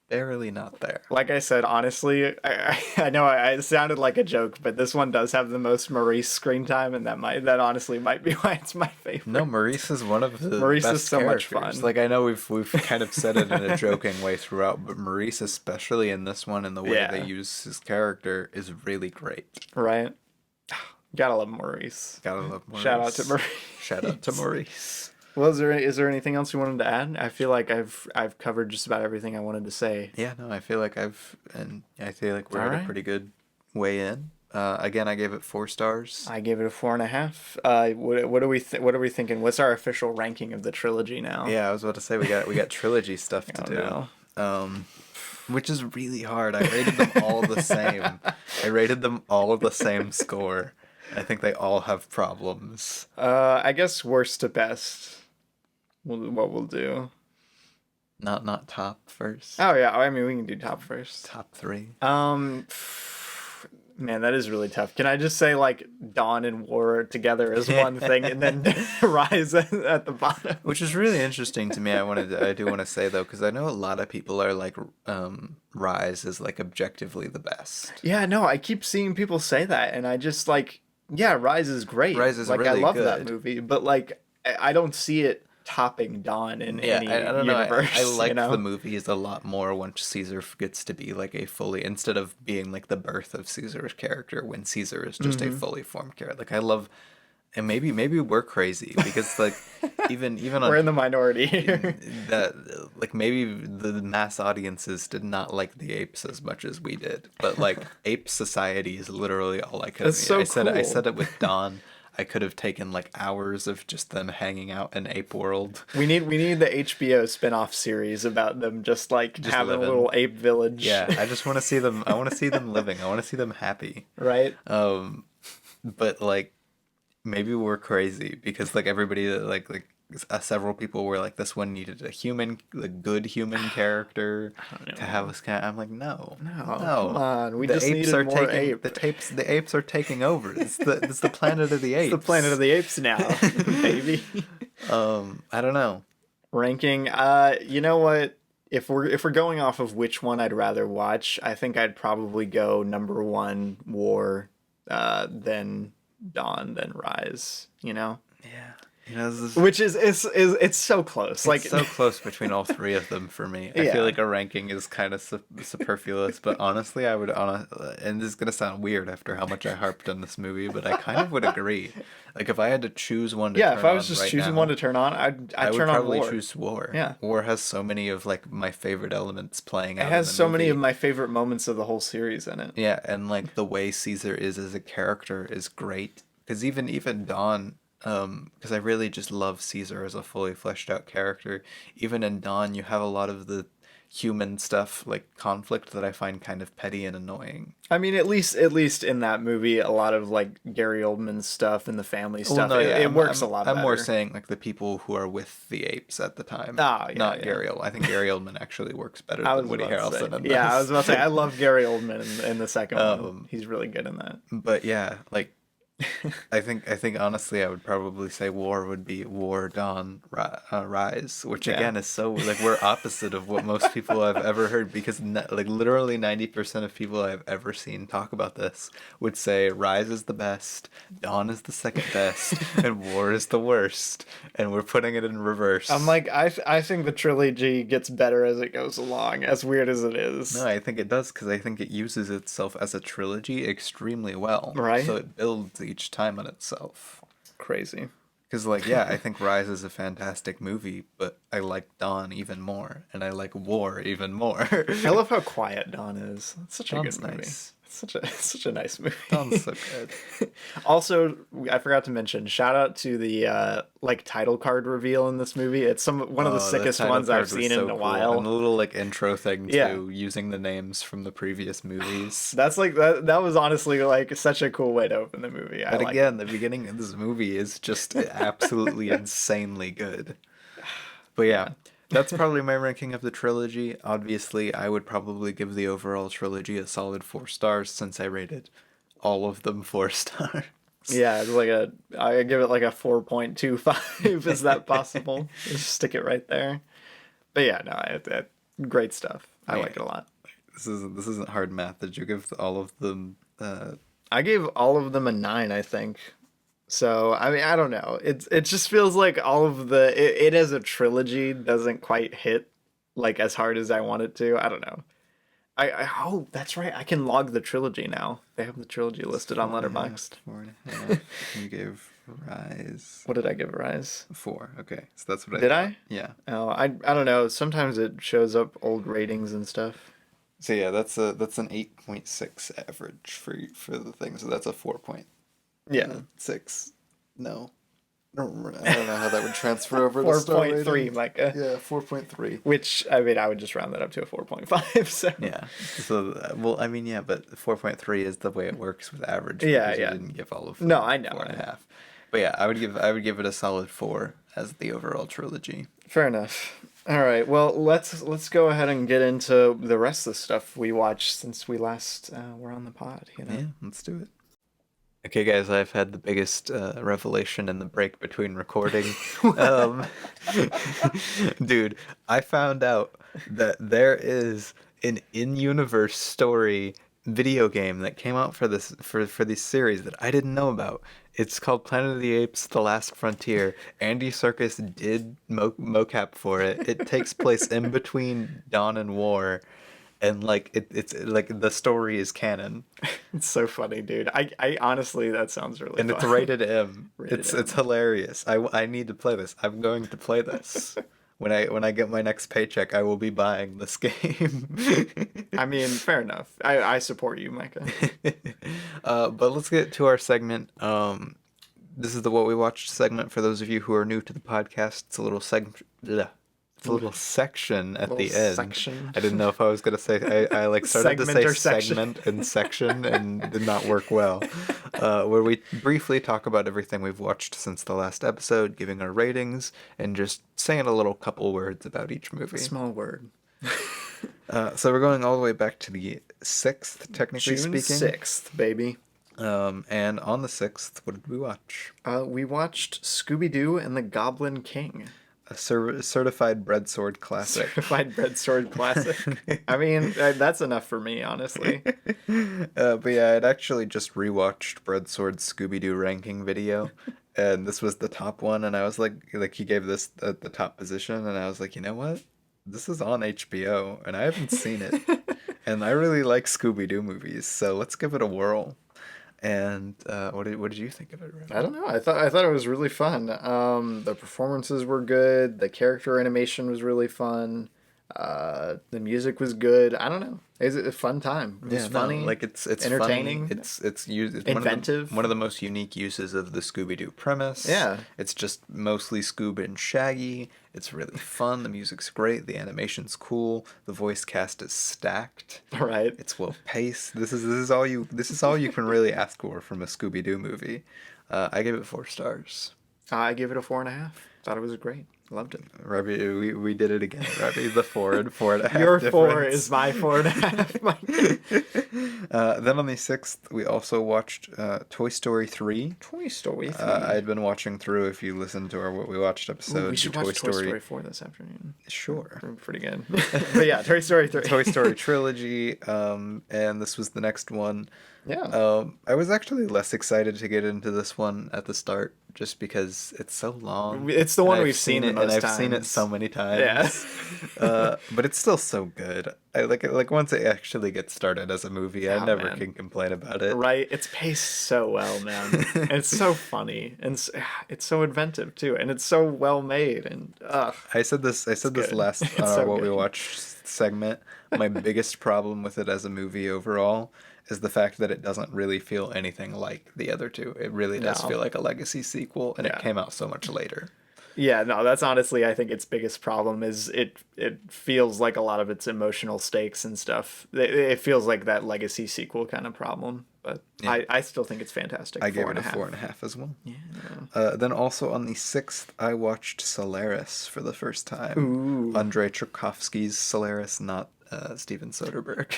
barely not there. Like I said, honestly, I know it sounded like a joke, but this one does have the most Maurice screen time, and that honestly might be why it's my No, favorite. Maurice is one of the Maurice is best so much characters. fun. Like I know we've kind of said it in a joking way throughout, but Maurice, especially in this one, and the way they Yeah, use his character is really great. right. Gotta love Maurice. Gotta love Shout out to Maurice. Maurice. Shout out to Maurice. Well, is there anything else you wanted to add? I feel like I've covered just about everything I wanted to say. Yeah, no, I feel like we're All at a right. pretty good way in. Again, I gave it 4 stars. I gave it a 4.5. What are we thinking? What's our official ranking of the trilogy now? Yeah, I was about to say we got trilogy stuff to Oh do. no. Which is really hard. I rated them all the same. I rated them all the same score. I think they all have problems. I guess worst to best. What we'll do. Not top first. Oh yeah, I mean we can do top first. Top three. Man, that is really tough. Can I just say like Dawn and War together as one thing, and then Rise at the bottom? Which is really interesting to me. I do want to say though, because I know a lot of people are like, Rise is like objectively the best. Yeah, no, I keep seeing people say that, and I just like, yeah, Rise is great. Rise is like I really love that good. movie, but like I don't see it topping Dawn in Yeah, any I don't know. universe. I liked you know? the movies a lot more once Caesar gets to be like a fully, instead of being like the birth of Caesar's character, when Caesar is just a fully formed character. Like I love, and maybe we're crazy because like even We're on in the minority here. that, like maybe the mass audiences did not like the apes as much as we did, but like ape society is literally all I could. That's so I cool. said it with Dawn. I could have taken like hours of just them hanging out in ape world. We need the HBO spin-off series about them just like Just having living. a little ape village. Yeah, I just want to see them. I want to see them living. I want to see them happy. Right? But like maybe we're crazy because like everybody several people were like this one needed a good human character to have us kind. I'm like no, Come on. We just needed more ape. The apes are taking over. It's the planet of the apes. It's the Planet of the Apes now, baby. I don't know. Ranking. You know what? If we're going off of which one I'd rather watch, I think I'd probably go number one War, then Dawn, then Rise. You know, Yeah. You know, which is it's so close. Like it's so close between all three of them for me. I Yeah. feel like a ranking is kind of superfluous, but honestly, and this is gonna sound weird after how much I harped on this movie, but I kind of would agree. Like if I had to choose one to yeah, turn if I was on just right choosing now, one to turn on, I'd I would turn on probably War. choose War. Yeah. War has so many of like my favorite elements playing out. It has in the so many movie. of my favorite moments of the whole series in it. Yeah, and like the way Caesar is as a character is great. Because even Dawn, because I really just love Caesar as a fully fleshed out character. Even in Dawn, you have a lot of the human stuff, like conflict, that I find kind of petty and annoying. I mean, at least in that movie, a lot of like Gary Oldman's stuff and the family Well, stuff. no, yeah, It works a lot I'm better. more saying like the people who are with the apes at the time. Ah, yeah, not yeah. Gary Oldman. I think Gary Oldman actually works better I than was Woody about to say, Harrelson in yeah, this. I was about to say I love Gary Oldman in the second one. He's really good in that. But yeah, like I think honestly, I would probably say War would be War, Dawn, Rise, which Yeah. again is so like we're opposite of what most people I've ever heard, because like literally 90% of people I've ever seen talk about this would say Rise is the best, Dawn is the second best, and War is the worst, and we're putting it in reverse. I'm like, I think the trilogy gets better as it goes along, as weird as it is. No, I think it does, because I think it uses itself as a trilogy extremely well. Right. So it builds each time on itself. Crazy. Because, like, yeah, I think Rise is a fantastic movie, but I like Dawn even more, and I like War even more. I love how quiet Dawn is. It's such a Dawn's good movie. nice. It's such a nice movie. Dawn's so good. Also, I forgot to mention, shout out to the like title card reveal in this movie. It's one of the Oh, sickest title ones I've card was seen so in a cool. while. And the little, like, intro thing, too, Yeah. using the names from the previous movies. That's like that was honestly like such a cool way to open the movie. I But like again, the beginning of this movie is just absolutely insanely good. But yeah, that's probably my ranking of the trilogy. Obviously, I would probably give the overall trilogy a solid 4 stars, since I rated all of them 4 stars. Yeah, it's like I give it like a 4.25. Is that possible? Just stick it right there. But yeah, no, great stuff. I like it a lot. This isn't hard math. Did you give all of them? I gave all of them a 9, I think. So I mean, I don't know. It just feels like all of it as a trilogy doesn't quite hit like as hard as I want it to. I don't know. Oh, that's right. I can log the trilogy now. They have the trilogy listed on Letterboxd. 4.5. You gave Rise. What did I give Rise? 4. Okay, so that's what I Did thought. I? Yeah. Oh, I don't know. Sometimes it shows up old ratings and stuff. So yeah, that's an 8.6 average for the thing. So that's a Yeah. 4.6. No. I don't know how that would transfer over to star 4.3, rating. Micah. Yeah, 4.3. Which, I mean, I would just round that up to a 4.5, so. Yeah. So, well, I mean, yeah, but 4.3 is the way it works with average Yeah, because you yeah. didn't give all of No, I know. 4.5. But yeah, I would give it a solid 4 as the overall trilogy. Fair enough. All right. Well, let's go ahead and get into the rest of the stuff we watched since we last were on the pod. Yeah, let's do it. Okay, guys, I've had the biggest revelation in the break between recording. Um, dude, I found out that there is an in-universe story video game that came out for this for this series that I didn't know about. It's called Planet of the Apes: The Last Frontier. Andy Serkis did mocap for it. It takes place in between Dawn and War, and like it's like the story is canon. It's so funny, dude. I honestly, that sounds really And fun. it's rated M. Rated It's M. hilarious. I need to play this. I'm going to play this. When I get my next paycheck, I will be buying this game. I mean, fair enough. I support you, Micah. But let's get to our segment. This is the What We Watched segment for those of you who are new to the podcast. It's a little segment. It's a little section at the end. Section. I didn't know if I was gonna say I like started to Segment say or section. segment and section and did not work well. Where we briefly talk about everything we've watched since the last episode, giving our ratings, and just saying a little couple words about each movie. Small word. So we're going all the way back to the 6th, technically June speaking. 6th, baby. And on the 6th, what did we watch? We watched Scooby-Doo and the Goblin King. A certified breadsword classic. Certified breadsword classic. I mean, that's enough for me, honestly. But yeah, I'd actually just rewatched Breadsword's Scooby-Doo ranking video, and this was the top one, and I was like he gave this the top position, and I was like, you know what? This is on HBO, and I haven't seen it, and I really like Scooby-Doo movies, so let's give it a whirl. And what did you think of it, Remy? I don't know. I thought it was really fun. The performances were good. The character animation was really fun. The music was good. I don't know. It was a fun time. It was funny. Like it's entertaining. Funny. It's Inventive. One of the most unique uses of the Scooby-Doo premise. Yeah. It's just mostly Scoob and Shaggy. It's really fun. The music's great. The animation's cool. The voice cast is stacked. Right. It's well paced. This is all you can really ask for from a Scooby-Doo movie. I give it 4 stars. I give it a 4.5. Thought it was great. Loved it. Robbie, we did it again, Robbie. The 4 and 4.5. Your difference. 4 is my 4.5. Then on the 6th, we also watched Toy Story 3. Toy Story 3. I'd been watching through, if you listened to our What We Watched episode. Ooh, we should watch Toy Story 4 this afternoon. Sure. Pretty good. But yeah, Toy Story 3. Toy Story trilogy, and this was the next one. Yeah. I was actually less excited to get into this one at the start, just because it's so long. It's the one and we've seen it, the most and I've times. seen it so many times. Yeah. But it's still so good. I like once it actually gets started as a movie, I Oh, never man. can complain about it. Right? It's paced so well, man. And it's so funny. And it's so inventive, too. And it's so well made. And, I said this good. last It's on our so What We good. Watched segment. My biggest problem with it as a movie overall is the fact that it doesn't really feel anything like the other two. It really does No. feel like a legacy sequel, and it Yeah. came out so much later. Yeah, no, that's honestly, I think its biggest problem is it feels like a lot of its emotional stakes and stuff. It feels like that legacy sequel kind of problem. But Yeah. I still think it's fantastic. I gave it a 4.5. 4.5 as well. Yeah. Then also on the 6th, I watched Solaris for the first time. Ooh. Andrei Tarkovsky's Solaris, not Steven Soderbergh.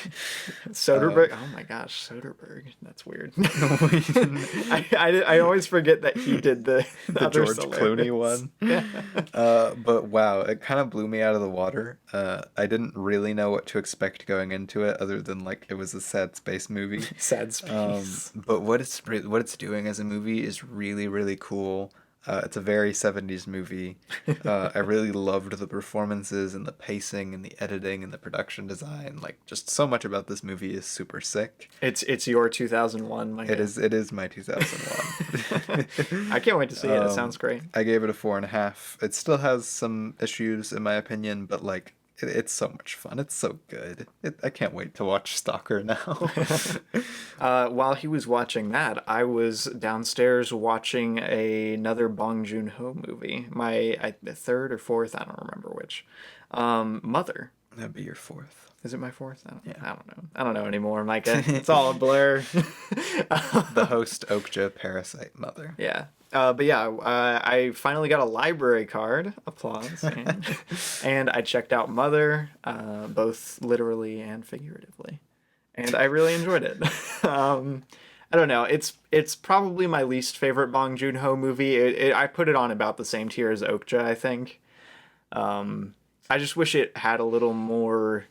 Soderbergh. Oh my gosh, Soderbergh. That's weird. I always forget that he did the other George Solaris. Clooney one. But wow, it kind of blew me out of the water. I didn't really know what to expect going into it, other than like it was a sad space movie. Sad space. But what it's doing as a movie is really, really cool. It's a very 70s movie. I really loved the performances and the pacing and the editing and the production design. Like, just so much about this movie is super sick. It's your 2001, It is my 2001. I can't wait to see it. It sounds great. I gave it a 4.5. It still has some issues in my opinion, but like it's so much fun. It's so good. I can't wait to watch Stalker now. While he was watching that, I was downstairs watching another Bong Joon-ho movie. The third or fourth, I don't remember which. Mother. That'd be your fourth. Is it my fourth? I Yeah. don't know. I don't know anymore, Micah. It's all a blur. The host Okja Parasite Mother. Yeah. But yeah, I finally got a library card. Applause. And I checked out Mother, both literally and figuratively. And I really enjoyed it. I don't know. It's probably my least favorite Bong Joon-ho movie. I put it on about the same tier as Okja, I think. I just wish it had a little more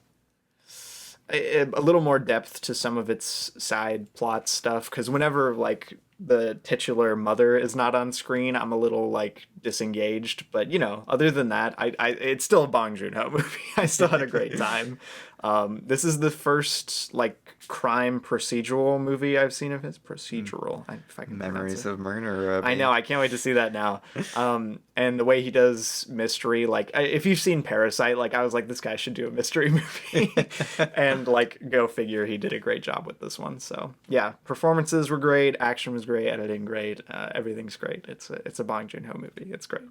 depth to some of its side plot stuff, because whenever like the titular mother is not on screen, I'm a little like disengaged, but other than that, I it's still a Bong Joon-ho movie. I still had a great time. This is the first like crime procedural movie I've seen of his. Procedural, if I can Memories pronounce it. of Murder. I know, I can't wait to see that now. And the way he does mystery, like if you've seen Parasite, like I was like, this guy should do a mystery movie. And like, go figure, he did a great job with this one. So yeah, performances were great, action was great, editing great, everything's great. It's a Bong Joon-ho movie. It's great.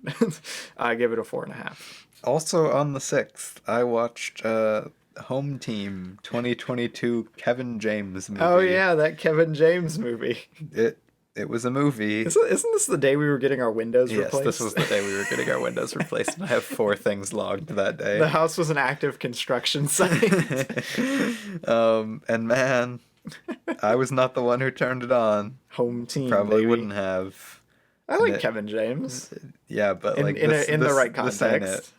I give it a 4.5. Also on the 6th, I watched Home Team 2022 Kevin James movie. Oh yeah, that Kevin James movie. It was a movie. Isn't this the day we were getting our windows replaced? Yes, this was the day we were getting our windows replaced, and I have 4 things logged that day. The house was an active construction site. And man, I was not the one who turned it on. Home Team, Probably baby. wouldn't have. I like Kevin James. Yeah, but like in the right context.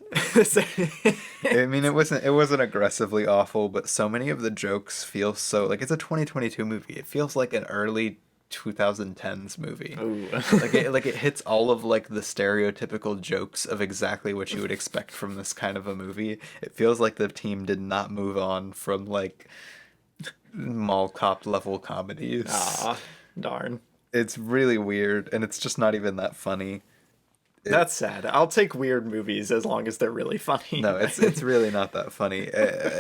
I mean, it wasn't aggressively awful, but so many of the jokes feel so like it's a 2022 movie. It feels like an early 2010s movie. Ooh. like it hits all of like the stereotypical jokes of exactly what you would expect from this kind of a movie. It feels like the team did not move on from like mall cop level comedies. Ah, darn. It's really weird, and it's just not even that funny. That's sad. I'll take weird movies as long as they're really funny. No, it's really not that funny.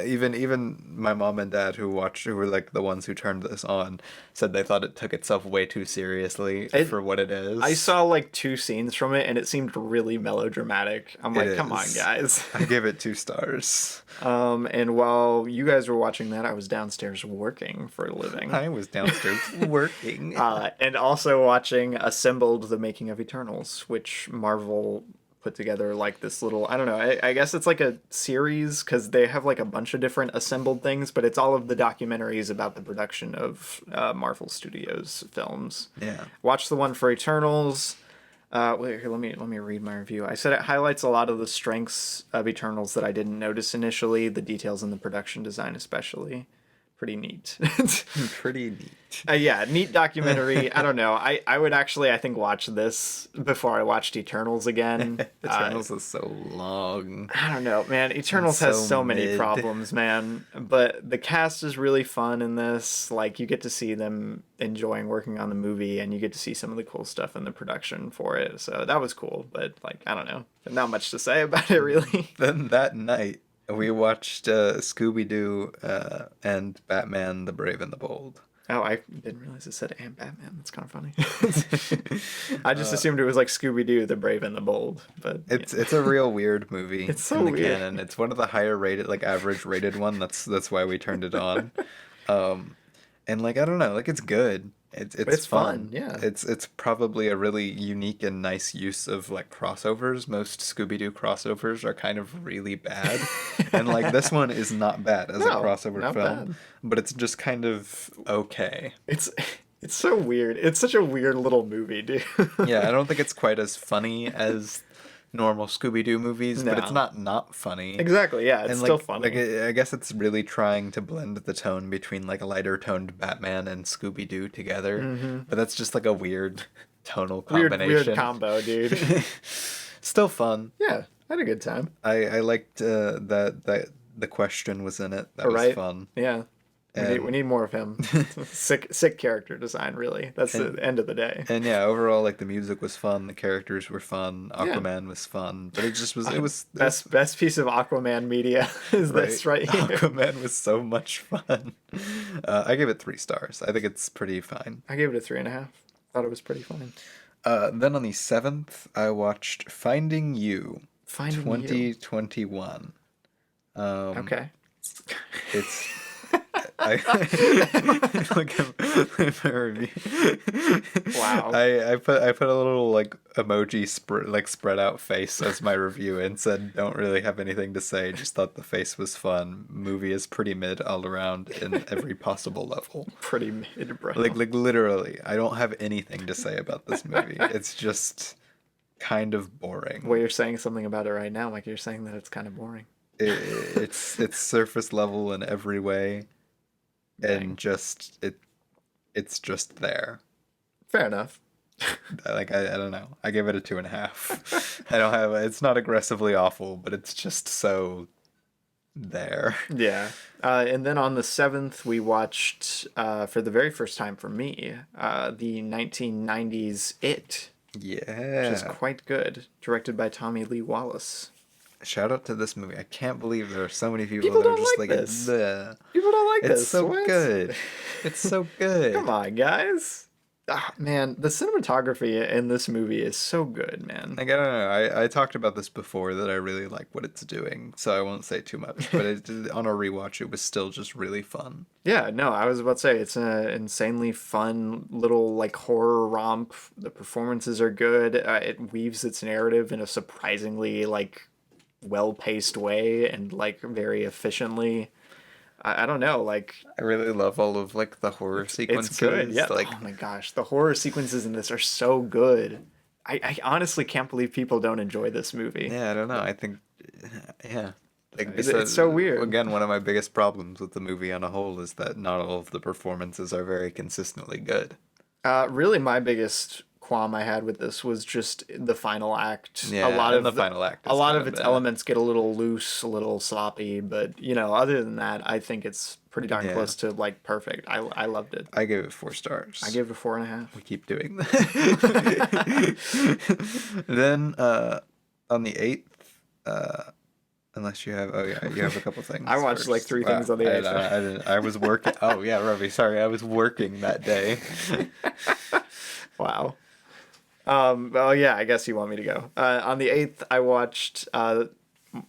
Even my mom and dad who were like the ones who turned this on said they thought it took itself way too seriously for what it is. I saw like 2 scenes from it and it seemed really melodramatic. I'm like, come on, guys. I give it 2 stars. And while you guys were watching that, I was downstairs working for a living. I was downstairs working. And also watching Assembled: The Making of Eternals, which Marvel put together like this little, I don't know, I guess it's like a series because they have like a bunch of different assembled things, but it's all of the documentaries about the production of Marvel Studios films. Yeah. Watch the one for Eternals. Wait, here, let me read my review. I said it highlights a lot of the strengths of Eternals that I didn't notice initially, the details in the production design especially. Pretty neat. Pretty neat. Yeah, neat documentary. I don't know. I would actually, I think, watch this before I watched Eternals again. Eternals is so long. I don't know, man. Eternals has so many problems, man. But the cast is really fun in this. Like, you get to see them enjoying working on the movie, and you get to see some of the cool stuff in the production for it. So that was cool. But, like, I don't know. Not much to say about it, really. Then that night, we watched Scooby-Doo and Batman the Brave and the Bold. Oh, I didn't realize it said and Batman. That's kind of funny. I just assumed it was like Scooby-Doo, the Brave and the Bold. But it's a real weird movie. It's so in the weird. Canon. It's one of the higher rated, like average rated one. That's why we turned it on. And like I don't know, like it's good. It's fun. Yeah. It's probably a really unique and nice use of like crossovers. Most Scooby-Doo crossovers are kind of really bad. And like this one is not bad as a crossover not film, bad. but it's just kind of okay. It's so weird. It's such a weird little movie, dude. Yeah, I don't think it's quite as funny as normal Scooby-Doo movies, but it's not funny. Exactly, yeah, it's and still funny. Like I guess it's really trying to blend the tone between like a lighter toned Batman and Scooby-Doo together. Mm-hmm. But that's just like a weird tonal Weird combination. combo, dude. Still fun. Yeah, I had a good time. I liked that the question was in it. That All was right. fun. Yeah. We And need more of him. Sick character design, really. That's the and end of the day. and yeah, overall, like the music was fun, the characters were fun, Yeah. Aquaman was fun, but it just was it was Best piece of Aquaman media is right. this right here. Aquaman was so much fun. I give it 3 stars. I think it's pretty fine. I gave it a 3.5. Thought it was pretty fine. Then on the 7th, I watched Finding You, Finding You. 2021. Okay. It's I look at my review. Wow. I put a little like emoji spread out face as my review and said don't really have anything to say. Just thought the face was fun. Movie is pretty mid all around in every possible level. Pretty mid, bro. Like literally, I don't have anything to say about this movie. It's just kind of boring. Well, you're saying something about it right now, like you're saying that it's kind of boring. It's surface level in every way. Dang. And it's just there. Fair enough. Like I don't know. I give it a 2.5. I don't have. It's not aggressively awful, but it's just so there. Yeah. And then on the 7th, we watched, for the very first time for me, the 1990s It, Yeah. which is quite good, directed by Tommy Lee Wallace. Shout out to this movie. I can't believe there are so many people People that are don't just like like this. "Bleh." People don't like It's this. so What? good. It's so good. Come on, guys. Ah, man, the cinematography in this movie is so good, man. Like, I don't know. I talked about this before that I really like what it's doing, so I won't say too much. But on a rewatch, it was still just really fun. Yeah, no, I was about to say it's an insanely fun little like horror romp. The performances are good. It weaves its narrative in a surprisingly like well-paced way and like very efficiently. I don't know, like I really love all of like the horror sequences. it's good. Yeah. Like Oh my gosh, the horror sequences in this are so good. I honestly can't believe people don't enjoy this movie. yeah, I don't know. I think yeah. Like It's so weird. Again, one of my biggest problems with the movie on a whole is that not all of the performances are very consistently good. Really, my biggest qualm I had with this was just the final act. Yeah, a lot and of the final act a is lot kind of of its bad. elements get a little loose, a little sloppy, but other than that, I think it's pretty darn Yeah. close to like perfect. I loved it. I gave it 4 stars. I gave it a 4.5. We keep doing that. Then on the 8th, unless you have, you have a couple things. I watched like 3 things on the 8th. I didn't. I was working. Oh yeah, Robbie. Sorry, I was working that day. Wow. Well, yeah, I guess you want me to go. On the 8th, I watched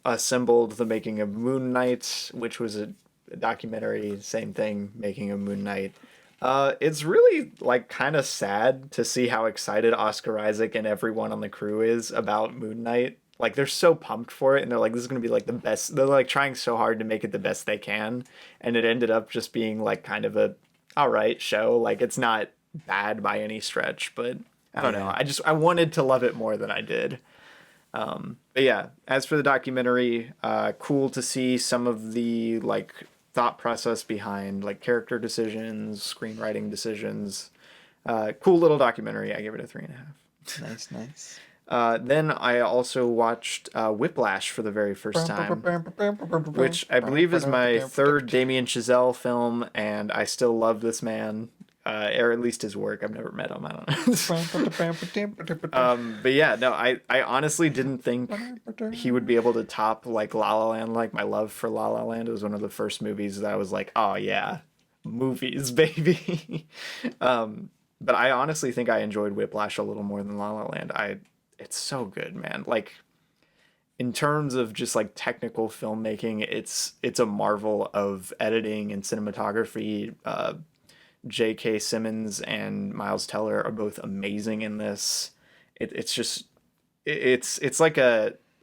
Assembled: The Making of Moon Knight, which was a documentary, same thing, Making of Moon Knight. It's really like kind of sad to see how excited Oscar Isaac and everyone on the crew is about Moon Knight. Like they're so pumped for it, and they're like, "This is gonna be like the best." They're like trying so hard to make it the best they can, and it ended up just being like kind of a all right show. Like it's not bad by any stretch, but I don't know. I wanted to love it more than I did. But yeah, as for the documentary, cool to see some of the like thought process behind like character decisions, screenwriting decisions. Cool little documentary. I give it a 3.5. Nice. Then I also watched Whiplash for the very first time, which I believe is my third Damien Chazelle film, and I still love this man. Or at least his work. I've never met him. I don't know. But yeah, no, I honestly didn't think he would be able to top like La La Land. Like my love for La La Land, it was one of the first movies that I was like, oh yeah, movies, baby. But I honestly think I enjoyed Whiplash a little more than La La Land. It's so good, man. Like in terms of just like technical filmmaking, it's a marvel of editing and cinematography. J.K. Simmons and Miles Teller are both amazing in this. It's like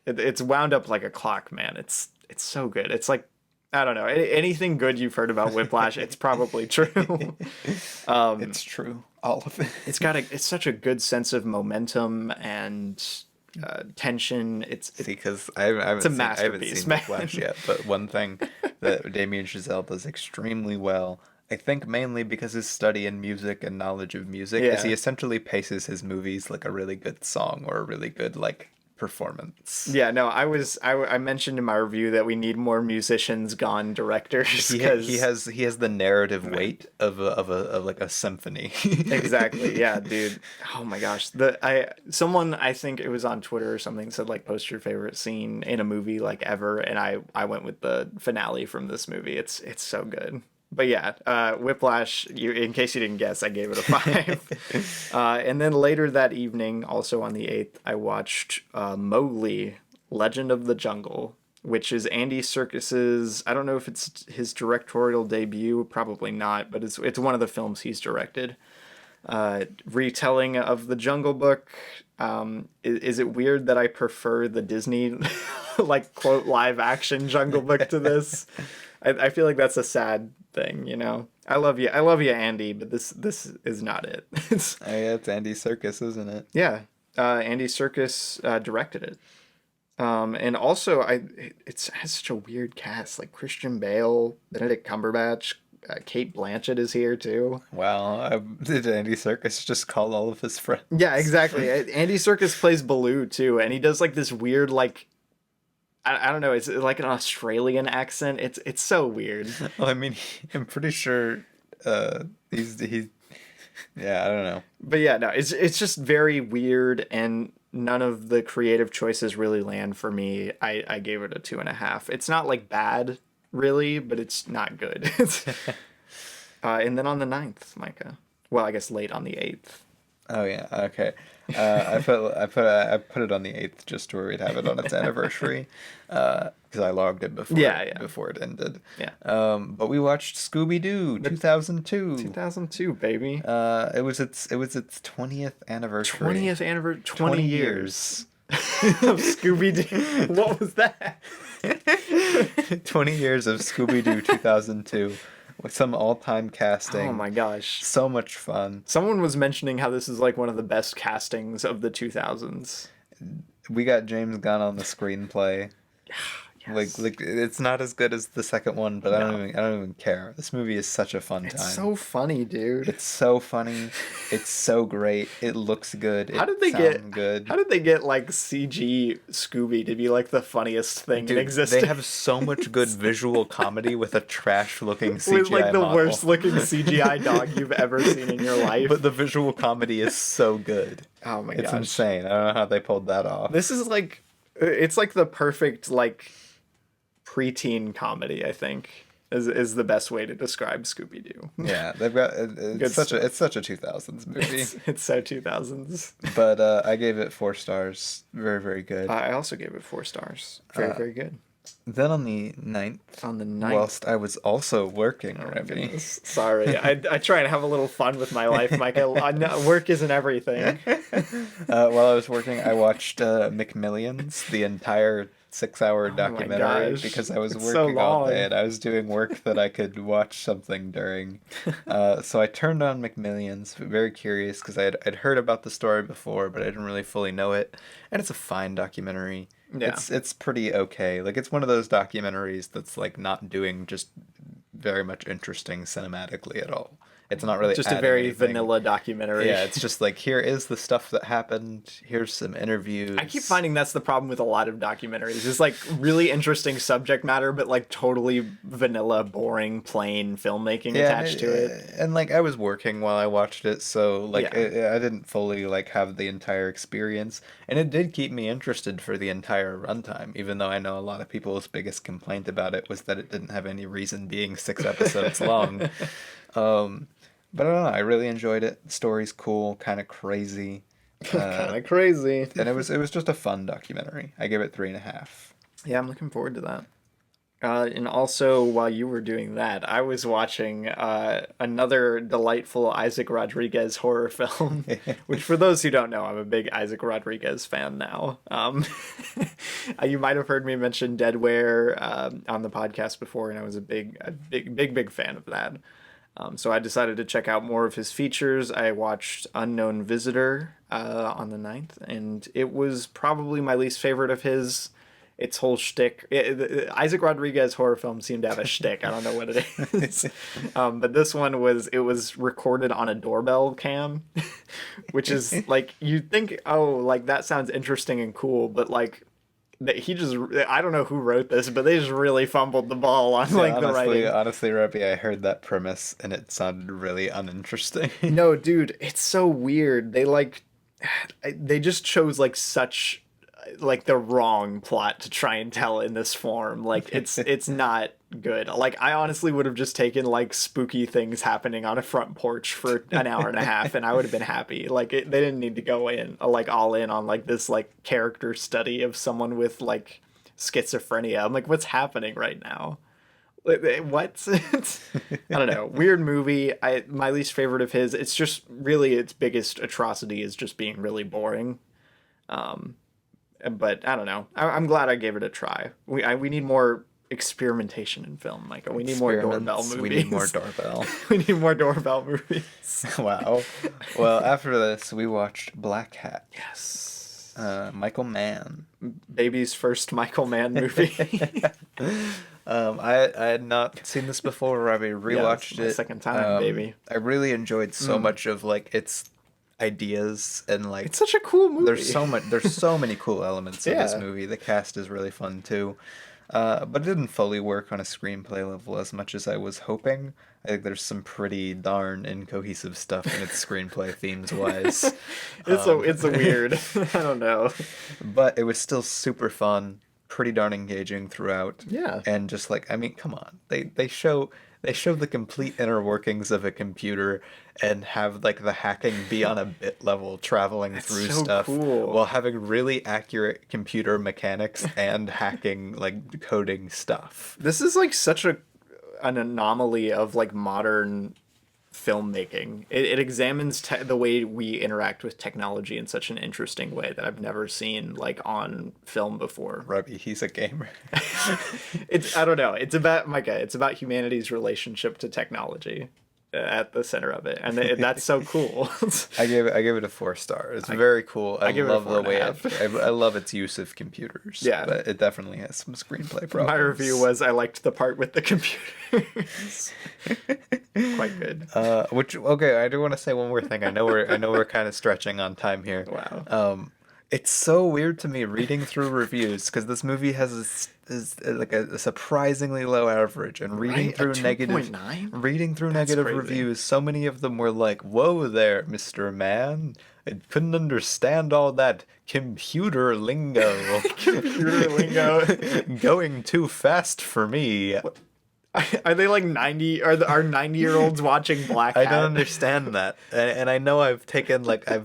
it's wound up like a clock, man. It's so good. It's like I don't know anything good you've heard about Whiplash. It's probably true. It's true, all of it. It's such a good sense of momentum and tension. It's Because I haven't a seen masterpiece, Whiplash yet, but one thing that Damien Chazelle does extremely well I think mainly because his study in music and knowledge of music is he Yeah. essentially paces his movies like a really good song or a really good like performance. Yeah, no, I mentioned in my review that we need more musicians gone directors because He has the narrative weight of like a symphony. exactly. Yeah, dude. Oh my gosh. The I someone I think it was on Twitter or something said like post your favorite scene in a movie like ever, and I went with the finale from this movie. It's so good. But yeah, Whiplash. You in case you didn't guess, I gave it a 5. And then later that evening, also on the 8th, I watched Mowgli: Legend of the Jungle, which is Andy Serkis's. I don't know if it's his directorial debut, probably not, but it's one of the films he's directed. Retelling of the Jungle Book. Is it weird that I prefer the Disney, like quote live action Jungle Book to this? I feel like that's a sad thing, you know. I love you, Andy, but this is not it. Oh yeah, it's Andy Serkis, isn't it? Yeah, Andy Serkis directed it. And also it has such a weird cast, like Christian Bale, Benedict Cumberbatch, Kate Blanchett is here too. Wow, did Andy Serkis just call all of his friends? Yeah, exactly. Andy Serkis plays Baloo too, and he does like this weird like I don't know, it's like an Australian accent. It's so weird. Well, I mean, I'm pretty sure he's yeah, I don't know. But yeah, no, it's just very weird, and none of the creative choices really land for me. I gave it a 2.5. It's not like bad, really, but it's not good. And then on the 9th, Micah. Well, I guess late on the 8th. Oh yeah, okay. I put it on the 8th just where we'd have it on its anniversary, because I logged it before it ended. Yeah. But we watched Scooby Doo 2002. 2002, baby. It was its 20th anniversary. 20th anniversary. 20 years of Scooby Doo. What was that? 20 years of Scooby Doo 2002. With some all-time casting. Oh my gosh. So much fun. Someone was mentioning how this is like one of the best castings of the 2000s. We got James Gunn on the screenplay. Yes. Like it's not as good as the second one, but No. I don't even care. This movie is such a fun time. It's so funny, dude. It's so funny. It's so great. It looks good. How did they get good? How did they get like CG Scooby to be like the funniest thing in existence? They have so much good visual comedy with a trash-looking CGI with like the model. worst looking CGI dog you've ever seen in your life. But the visual comedy is so good. Oh my gosh. It's insane. I don't know how they pulled that off. This is like it's like the perfect like preteen comedy, I think. Is the best way to describe Scooby Doo. Yeah, they've got it's such a 2000s movie. It's so 2000s. But I gave it 4 stars. Very, very good. I also gave it 4 stars. Very, very good. Then on the 9th, whilst I was also working, Remy. Sorry, I try and have a little fun with my life, Michael. Work isn't everything. While I was working, I watched McMillions, the entire 6-hour documentary, because I was working all day and I was doing work that I could watch something during. So I turned on McMillions, very curious, because I'd heard about the story before, but I didn't really fully know it. And it's a fine documentary. Yeah. It's pretty okay. Like, it's one of those documentaries that's like not doing just very much interesting cinematically at all. It's not really just a very vanilla documentary. Yeah, it's just like, here is the stuff that happened. Here's some interviews. I keep finding that's the problem with a lot of documentaries. It's like really interesting subject matter, but like totally vanilla, boring, plain filmmaking attached to it. And like I was working while I watched it, so like I didn't fully like have the entire experience, and it did keep me interested for the entire runtime. Even though I know a lot of people's biggest complaint about it was that it didn't have any reason being 6 episodes long. But I don't know. I really enjoyed it. The story's cool, kind of crazy. Kind of crazy. And it was just a fun documentary. I give it 3.5. Yeah, I'm looking forward to that. And also, while you were doing that, I was watching another delightful Isaac Rodriguez horror film, which for those who don't know, I'm a big Isaac Rodriguez fan now. You might have heard me mention Deadware on the podcast before, and I was a big fan of that. So I decided to check out more of his features. I watched Unknown Visitor on the 9th, and it was probably my least favorite of his. its whole shtick. Isaac Rodriguez horror films seem to have a shtick. I don't know what it is. But this one was recorded on a doorbell cam, which is like, you'd think, oh, like that sounds interesting and cool, but like that he just, I don't know who wrote this, but they just really fumbled the ball on like honestly, the writing. honestly, Robbie, I heard that premise and it sounded really uninteresting. No, dude, it's so weird. They just chose like such like the wrong plot to try and tell in this form. Like it's not good. Like I honestly would have just taken like spooky things happening on a front porch for an hour and a half and I would have been happy. Like they didn't need to go in like all in on like this like character study of someone with like schizophrenia. I'm like, what's happening right now? What? I don't know. Weird movie. My least favorite of his. It's just really its biggest atrocity is just being really boring. But I don't know. I'm glad I gave it a try. We need more experimentation in film, Micah. We need more doorbell movies. We need more doorbell. We need more doorbell movies. Wow. Well, after this, we watched Black Hat. Yes. Michael Mann. Baby's first Michael Mann movie. I had not seen this before. I rewatched my it. Second time, baby. I really enjoyed so much of like its ideas and like it's such a cool movie. There's so many cool elements of this movie. The cast is really fun too. But it didn't fully work on a screenplay level as much as I was hoping. I think there's some pretty darn incohesive stuff in its screenplay themes wise. It's a weird. I don't know. But it was still super fun, pretty darn engaging throughout. Yeah. And just like, I mean, come on. They show the complete inner workings of a computer and have like the hacking be on a bit level traveling through so stuff cool. while having really accurate computer mechanics and hacking like coding stuff. This is like such an anomaly of like modern filmmaking. It examines the way we interact with technology in such an interesting way that I've never seen like on film before. Robbie, he's a gamer. I don't know. It's about Micah. It's about humanity's relationship to technology at the center of it, and that's so cool. I gave it a 4 stars. It's very cool. I give it a love the way 4.5. I love its use of computers. Yeah, but it definitely has some screenplay problems. My review was I liked the part with the computers. Quite good. Okay, I do want to say one more thing. I know we're kind of stretching on time here. Wow. It's so weird to me reading through reviews because this movie has is like a surprisingly low average, and reading through negative crazy. reviews, so many of them were like, "Whoa there, Mr. Man. I couldn't understand all that computer lingo. Computer lingo. Going too fast for me." Are they like 90? Are 90-year-olds watching Black Hat? I don't understand that, and I know I've taken like I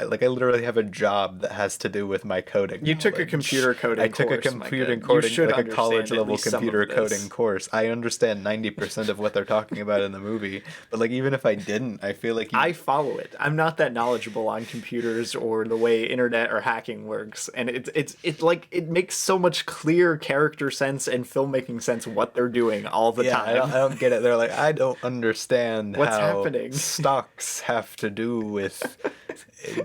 literally have a job that has to do with my coding. You took a computer coding. I took course, a computer coding, like a college level computer coding this. course. I understand 90% of what they're talking about in the movie, but like even if I didn't, I feel like I follow it. I'm not that knowledgeable on computers or the way internet or hacking works, and it's like it makes so much clear character sense and filmmaking sense what they're doing all the time. I don't get it. They're like, I don't understand what's how happening. Stocks have to do with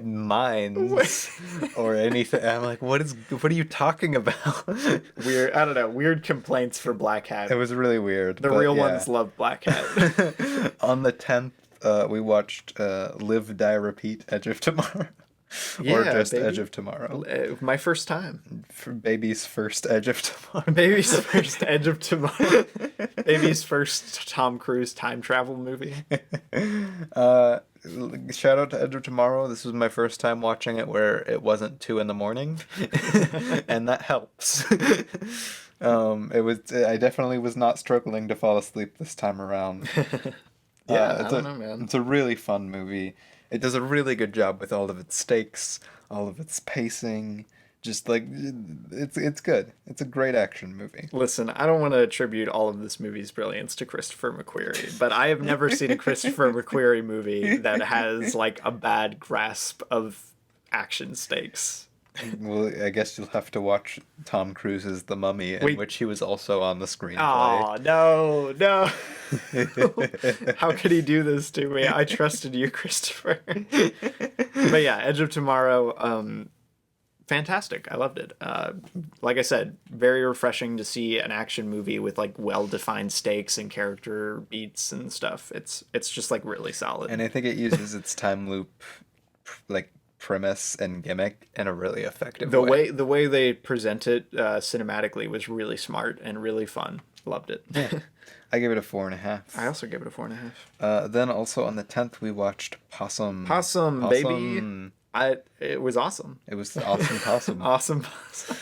mines or anything. I'm like, what are you talking about? Weird. I don't know. Weird complaints for Black Hat. It was really weird. The real ones love Black Hat. On the 10th, we watched Live, Die, Repeat, Edge of Tomorrow. Or just baby. Edge of Tomorrow. My first time. For baby's first Edge of Tomorrow. Baby's first Edge of Tomorrow. Baby's first Tom Cruise time travel movie. Shout out to Edge of Tomorrow. This was my first time watching it where it wasn't 2 a.m, and that helps. I definitely was not struggling to fall asleep this time around. I don't know, man. It's a really fun movie. It does a really good job with all of its stakes, all of its pacing. Just like it's good. It's a great action movie. Listen, I don't want to attribute all of this movie's brilliance to Christopher McQuarrie, but I have never seen a Christopher McQuarrie movie that has like a bad grasp of action stakes. Well, I guess you'll have to watch Tom Cruise's The Mummy, in which he was also on the screenplay. Oh, no. How could he do this to me? I trusted you, Christopher. But yeah, Edge of Tomorrow, fantastic. I loved it. Like I said, very refreshing to see an action movie with like well-defined stakes and character beats and stuff. It's just like really solid. And I think it uses its time loop like premise and gimmick in a really effective way. The way they present it cinematically was really smart and really fun. Loved it. Yeah. I give it a 4.5. I also gave it a 4.5. Then also on the 10th we watched Possum. Possum, baby. It was awesome. It was awesome Possum. Awesome Possum.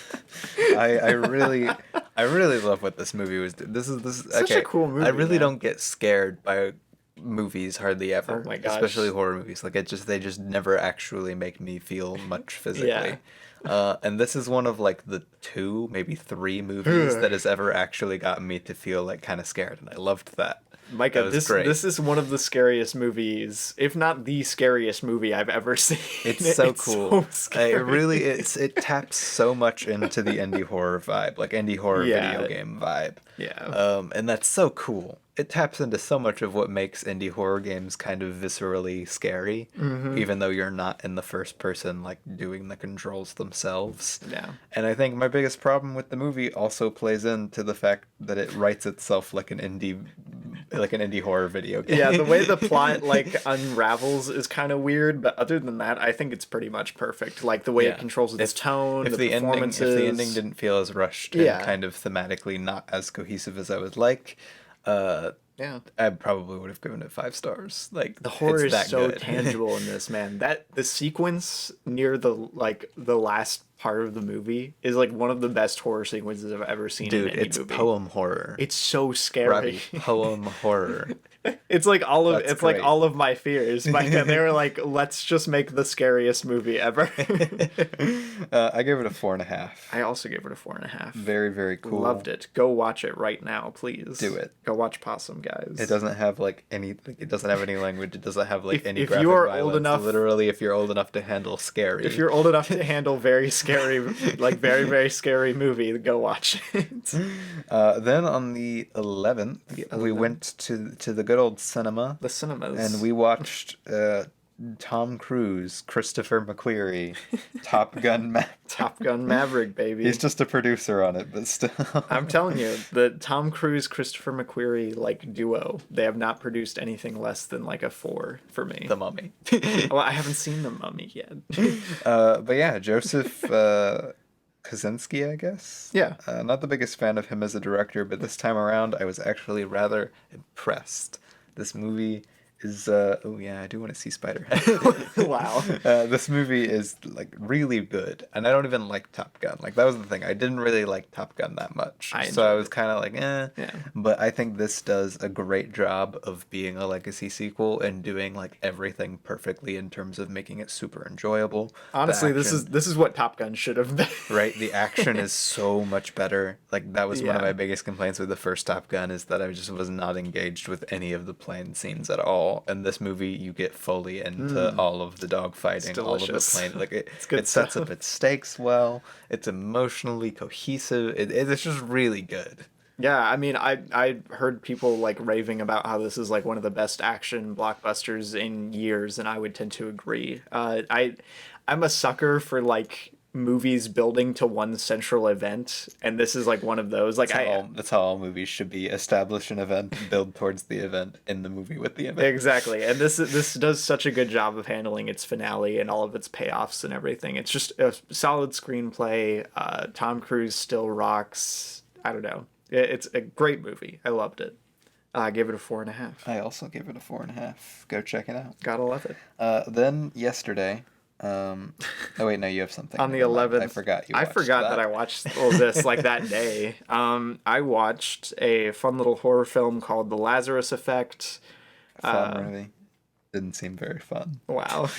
I really love what this movie was doing. This is Such a cool movie. I really man. don't get scared by movies hardly ever. Oh my gosh. Especially horror movies. Like they just never actually make me feel much physically. Yeah. And this is one of like the 2, maybe 3 movies that has ever actually gotten me to feel like kind of scared, and I loved that. Micah, That was great. this is one of the scariest movies, if not the scariest movie I've ever seen. It's so cool. So scary. It taps so much into the indie horror vibe, like indie horror video game vibe. Yeah. And that's so cool. It taps into so much of what makes indie horror games kind of viscerally scary, even though you're not in the first person, like doing the controls themselves. Yeah. And I think my biggest problem with the movie also plays into the fact that it writes itself like an indie horror video game. Yeah, the way the plot like unravels is kind of weird, but other than that, I think it's pretty much perfect. Like the way it controls its tone, the performances. If the ending didn't feel as rushed and kind of thematically not as cohesive as I would like, I probably would have given it 5 stars. Like the horror is so good. tangible in this, man. That the sequence near the last part of the movie is like one of the best horror sequences I've ever seen. Dude, in any it's movie. poem horror. It's so scary. Robbie, poem horror. It's like all of That's it's great. like all of my fears. Micah, they were like, let's just make the scariest movie ever. I gave it a 4.5. I also gave it a 4.5. Very, very cool. Loved it. Go watch it right now, please. Do it. Go watch Possum, guys. It doesn't have like any. It doesn't have any language. It doesn't have like any. If graphic you are violence. old enough, literally, if you're old enough to handle scary. If you're old enough to handle very scary, like very very scary movie, go watch it. Then on the 11th, we went to the good old cinema. The cinemas. And we watched Tom Cruise, Christopher McQuarrie, Top Gun Maverick, baby. He's just a producer on it, but still. I'm telling you, the Tom Cruise, Christopher McQuarrie like duo, they have not produced anything less than like a 4 for me. The Mummy. Well, I haven't seen The Mummy yet. But yeah, Joseph Kosinski, I guess. Yeah. Not the biggest fan of him as a director, but this time around, I was actually rather impressed. This movie is oh yeah, I do want to see Spiderhead. Wow. This movie is like really good, and I don't even like Top Gun. Like that was the thing. I didn't really like Top Gun that much, so I was kind of like, eh. Yeah. But I think this does a great job of being a legacy sequel and doing like everything perfectly in terms of making it super enjoyable. Honestly, this is what Top Gun should have been. Right, the action is so much better. Like that was one of my biggest complaints with the first Top Gun, is that I just was not engaged with any of the plane scenes at all. In this movie, you get fully into all of the dogfighting, all of the plane. Like it sets up its stakes well. It's emotionally cohesive. It's just really good. Yeah, I mean, I heard people like raving about how this is like one of the best action blockbusters in years, and I would tend to agree. I'm a sucker for like movies building to one central event, and this is like one of those. Like that's how all movies should be: establish an event, build towards the event in the movie with the event. Exactly, and this does such a good job of handling its finale and all of its payoffs and everything. It's just a solid screenplay. Tom Cruise still rocks. I don't know. It's a great movie. I loved it. I gave it a 4.5. I also gave it a 4.5. Go check it out. Gotta love it. Then yesterday. Oh wait, no, you have something. On the 11th, I forgot you. I forgot that I watched all this like that day. I watched a fun little horror film called The Lazarus Effect. Fun movie. Didn't seem very fun. Wow.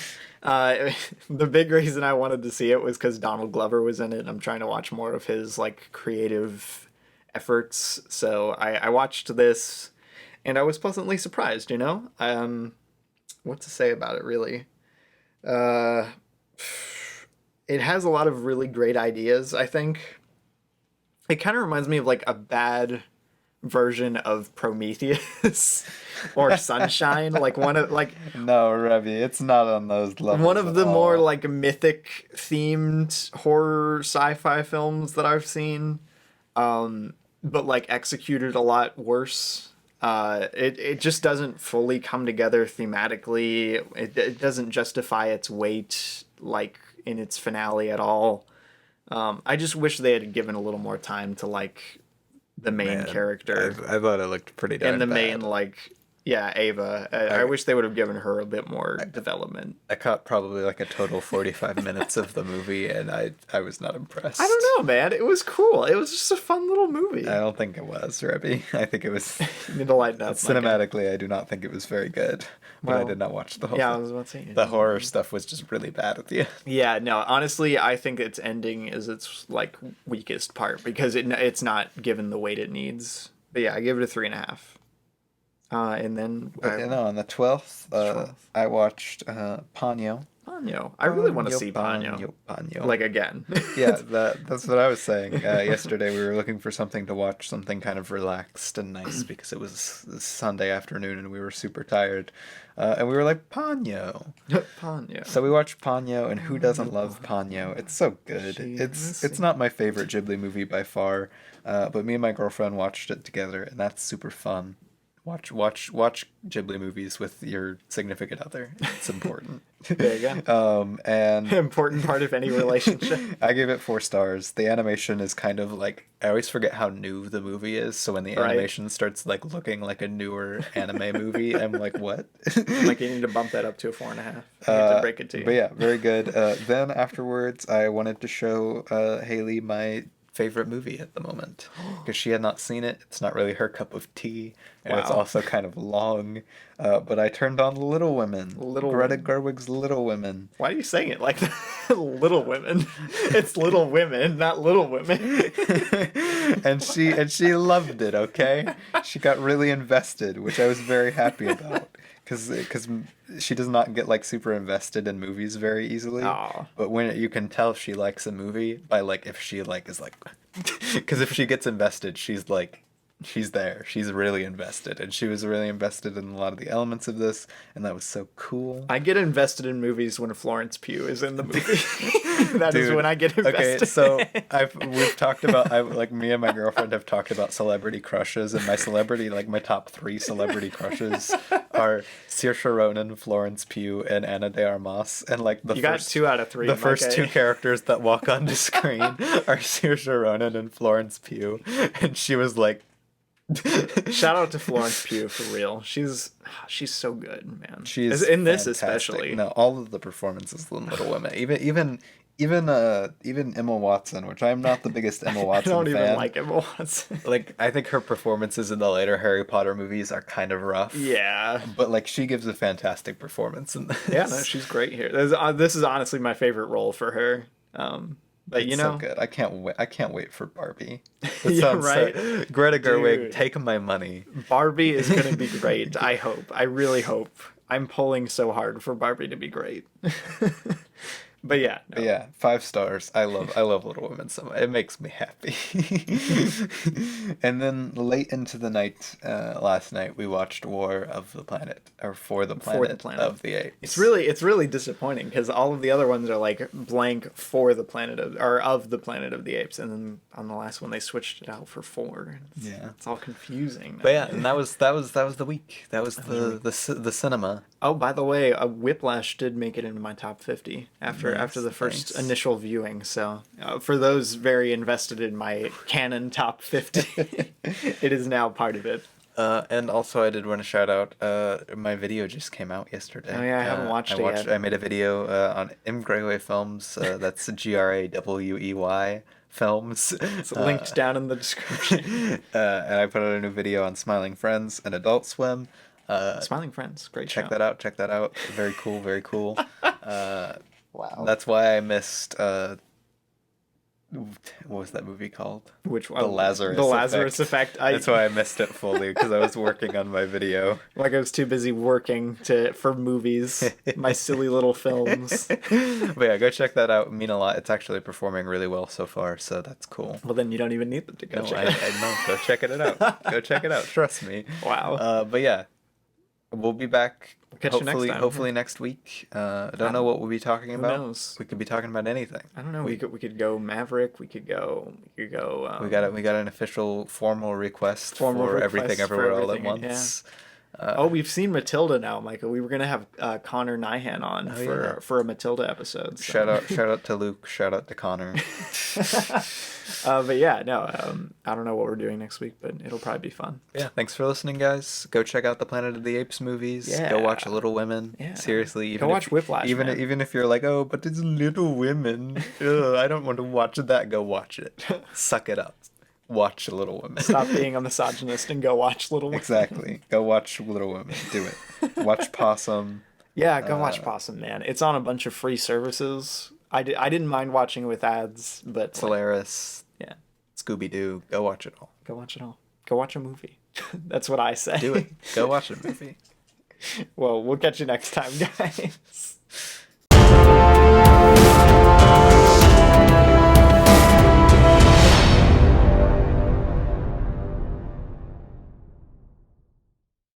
The big reason I wanted to see it was because Donald Glover was in it, and I'm trying to watch more of his like creative efforts. So I watched this, and I was pleasantly surprised. You know, what to say about it really? It has a lot of really great ideas. I think it kind of reminds me of like a bad version of Prometheus or Sunshine. Like No, Revy, it's not on those levels one of at the more all. like mythic themed horror sci-fi films that I've seen, but like executed a lot worse. It just doesn't fully come together thematically. It doesn't justify its weight like in its finale at all. I just wish they had given a little more time to like the main Man, character I thought it looked pretty and darn the main bad. like yeah, Ava. I wish they would have given her a bit more development. I caught probably like a total 45 minutes of the movie, and I was not impressed. I don't know, man. It was cool. It was just a fun little movie. I don't think it was, Revy. I think it was You need to lighten up, my guy. cinematically. I do not think it was very good, but I Well, did not watch the whole Yeah, I thing. was about to say. The horror stuff was just really bad at the end. Yeah, no. Honestly, I think its ending is its like weakest part because it's not given the weight it needs. But yeah, I give it a 3.5. And then But you know, on the 12th, 12th. I watched Ponyo. Ponyo. I really want to see Ponyo. Ponyo. Like again. Yeah, that's what I was saying. Yesterday we were looking for something to watch, something kind of relaxed and nice because it was Sunday afternoon and we were super tired. And we were like, Ponyo. Ponyo. So we watched Ponyo, and who doesn't love Ponyo? It's so good. It's not my favorite Ghibli movie by far, but me and my girlfriend watched it together, and that's super fun. Watch Ghibli movies with your significant other. It's important. There you go. And Important part of any relationship. I gave it 4 stars. The animation is kind of like I always forget how new the movie is. So when the Right. animation starts like looking like a newer anime movie, I'm like, what? Like you need to bump that up to a 4.5. I hate to break it to you. But yeah, very good. Then afterwards, I wanted to show Haley my favorite movie at the moment because she had not seen it. It's not really her cup of tea, and it's Wow. also kind of long. But I turned on Little Women. Greta Gerwig's Little Women. Why are you saying it like that? Little Women. It's Little Women, not Little Women. and she loved it. Okay, she got really invested, which I was very happy about. Because she does not get like super invested in movies very easily. Aw. But when you can tell she likes a movie by like if she like is like, because if she gets invested, she's like, she's there. She's really invested, and she was really invested in a lot of the elements of this, and that was so cool. I get invested in movies when Florence Pugh is in the movie. That is Dude, when I get invested. Okay, so we've talked about like me and my girlfriend have talked about celebrity crushes, and my top 3 celebrity crushes are Saoirse Ronan, Florence Pugh, and Ana de Armas, and like You got 2 out of 3. the first okay. 2 characters that walk onto screen are Saoirse Ronan and Florence Pugh, and she was like. Shout out to Florence Pugh for real. She's so good, man. She's in this fantastic. especially. No, all of the performances in Little Women, even Emma Watson, which I'm not the biggest Emma I Watson don't fan. even like Emma Watson. Like I think her performances in the later Harry Potter movies are kind of rough. Yeah. But like she gives a fantastic performance in this. Yeah, no, she's great here. This is honestly my favorite role for her. But you It's know, so good. I can't wait for Barbie. Yeah, sounds right? Greta Gerwig, Dude. take my money. Barbie is going to be great. I hope. I really hope. I'm pulling so hard for Barbie to be great. But yeah, no. But yeah, 5 stars. I love Little Women so much. It makes me happy. And then late into the night, last night we watched War of the Planet, or For the Planet, of the Apes. It's really disappointing because all of the other ones are like blank for the planet of the Planet of the Apes, and then on the last one they switched it out for 4. Yeah. It's all confusing. But yeah, and that was the week. That was the cinema. Oh, by the way, Whiplash did make it into my top 50 after Nice, the first nice. initial viewing. So for those very invested in my canon top 50, it is now part of it. And also I did want to shout out, my video just came out yesterday. Oh, yeah, I haven't watched it yet. I made a video on M. Greyway Films. That's GRAWEY Films. It's linked down in the description. And I put out a new video on Smiling Friends and Adult Swim. Smiling Friends, great Check show. that out. Check that out. Very cool. Very cool. Wow. That's why I missed What was that movie called? Which one? The Lazarus The Lazarus Effect. That's why I missed it fully, because I was working on my video. Like I was too busy working for movies, my silly little films. But yeah, go check that out. It mean a lot. It's actually performing really well so far, so that's cool. Well, then you don't even need them to go No, check it out. I know. Go check it out. Go check it out. Trust me. Wow. But yeah, we'll be back. Catch you next time. Hopefully next week. I don't know what we'll be talking about. Who knows? We could be talking about anything. I don't know. We could go Maverick. We could go. We got an official formal request for Everything for Everywhere All at everything, Once. We've seen Matilda now, Michael. We were gonna have Connor Nyhan on for a Matilda episode. So. Shout out to Luke. Shout out to Connor. But yeah, no. I don't know what we're doing next week, but it'll probably be fun. Yeah, thanks for listening, guys. Go check out the Planet of the Apes movies. Yeah. Go watch Little Women. Yeah. Seriously, Go watch Whiplash. Even if you're like, oh, but it's Little Women. Ugh, I don't want to watch that. Go watch it. Suck it up. Watch Little Women. Stop being a misogynist and go watch Little Women. Exactly. Go watch Little Women. Do it. Watch Possum. Yeah, go watch Possum, man. It's on a bunch of free services. I didn't mind watching it with ads, but Solaris. Yeah. Scooby-Doo. Go watch it all. Go watch it all. Go watch a movie. That's what I say. Do it. Go watch a movie. Well, we'll catch you next time, guys.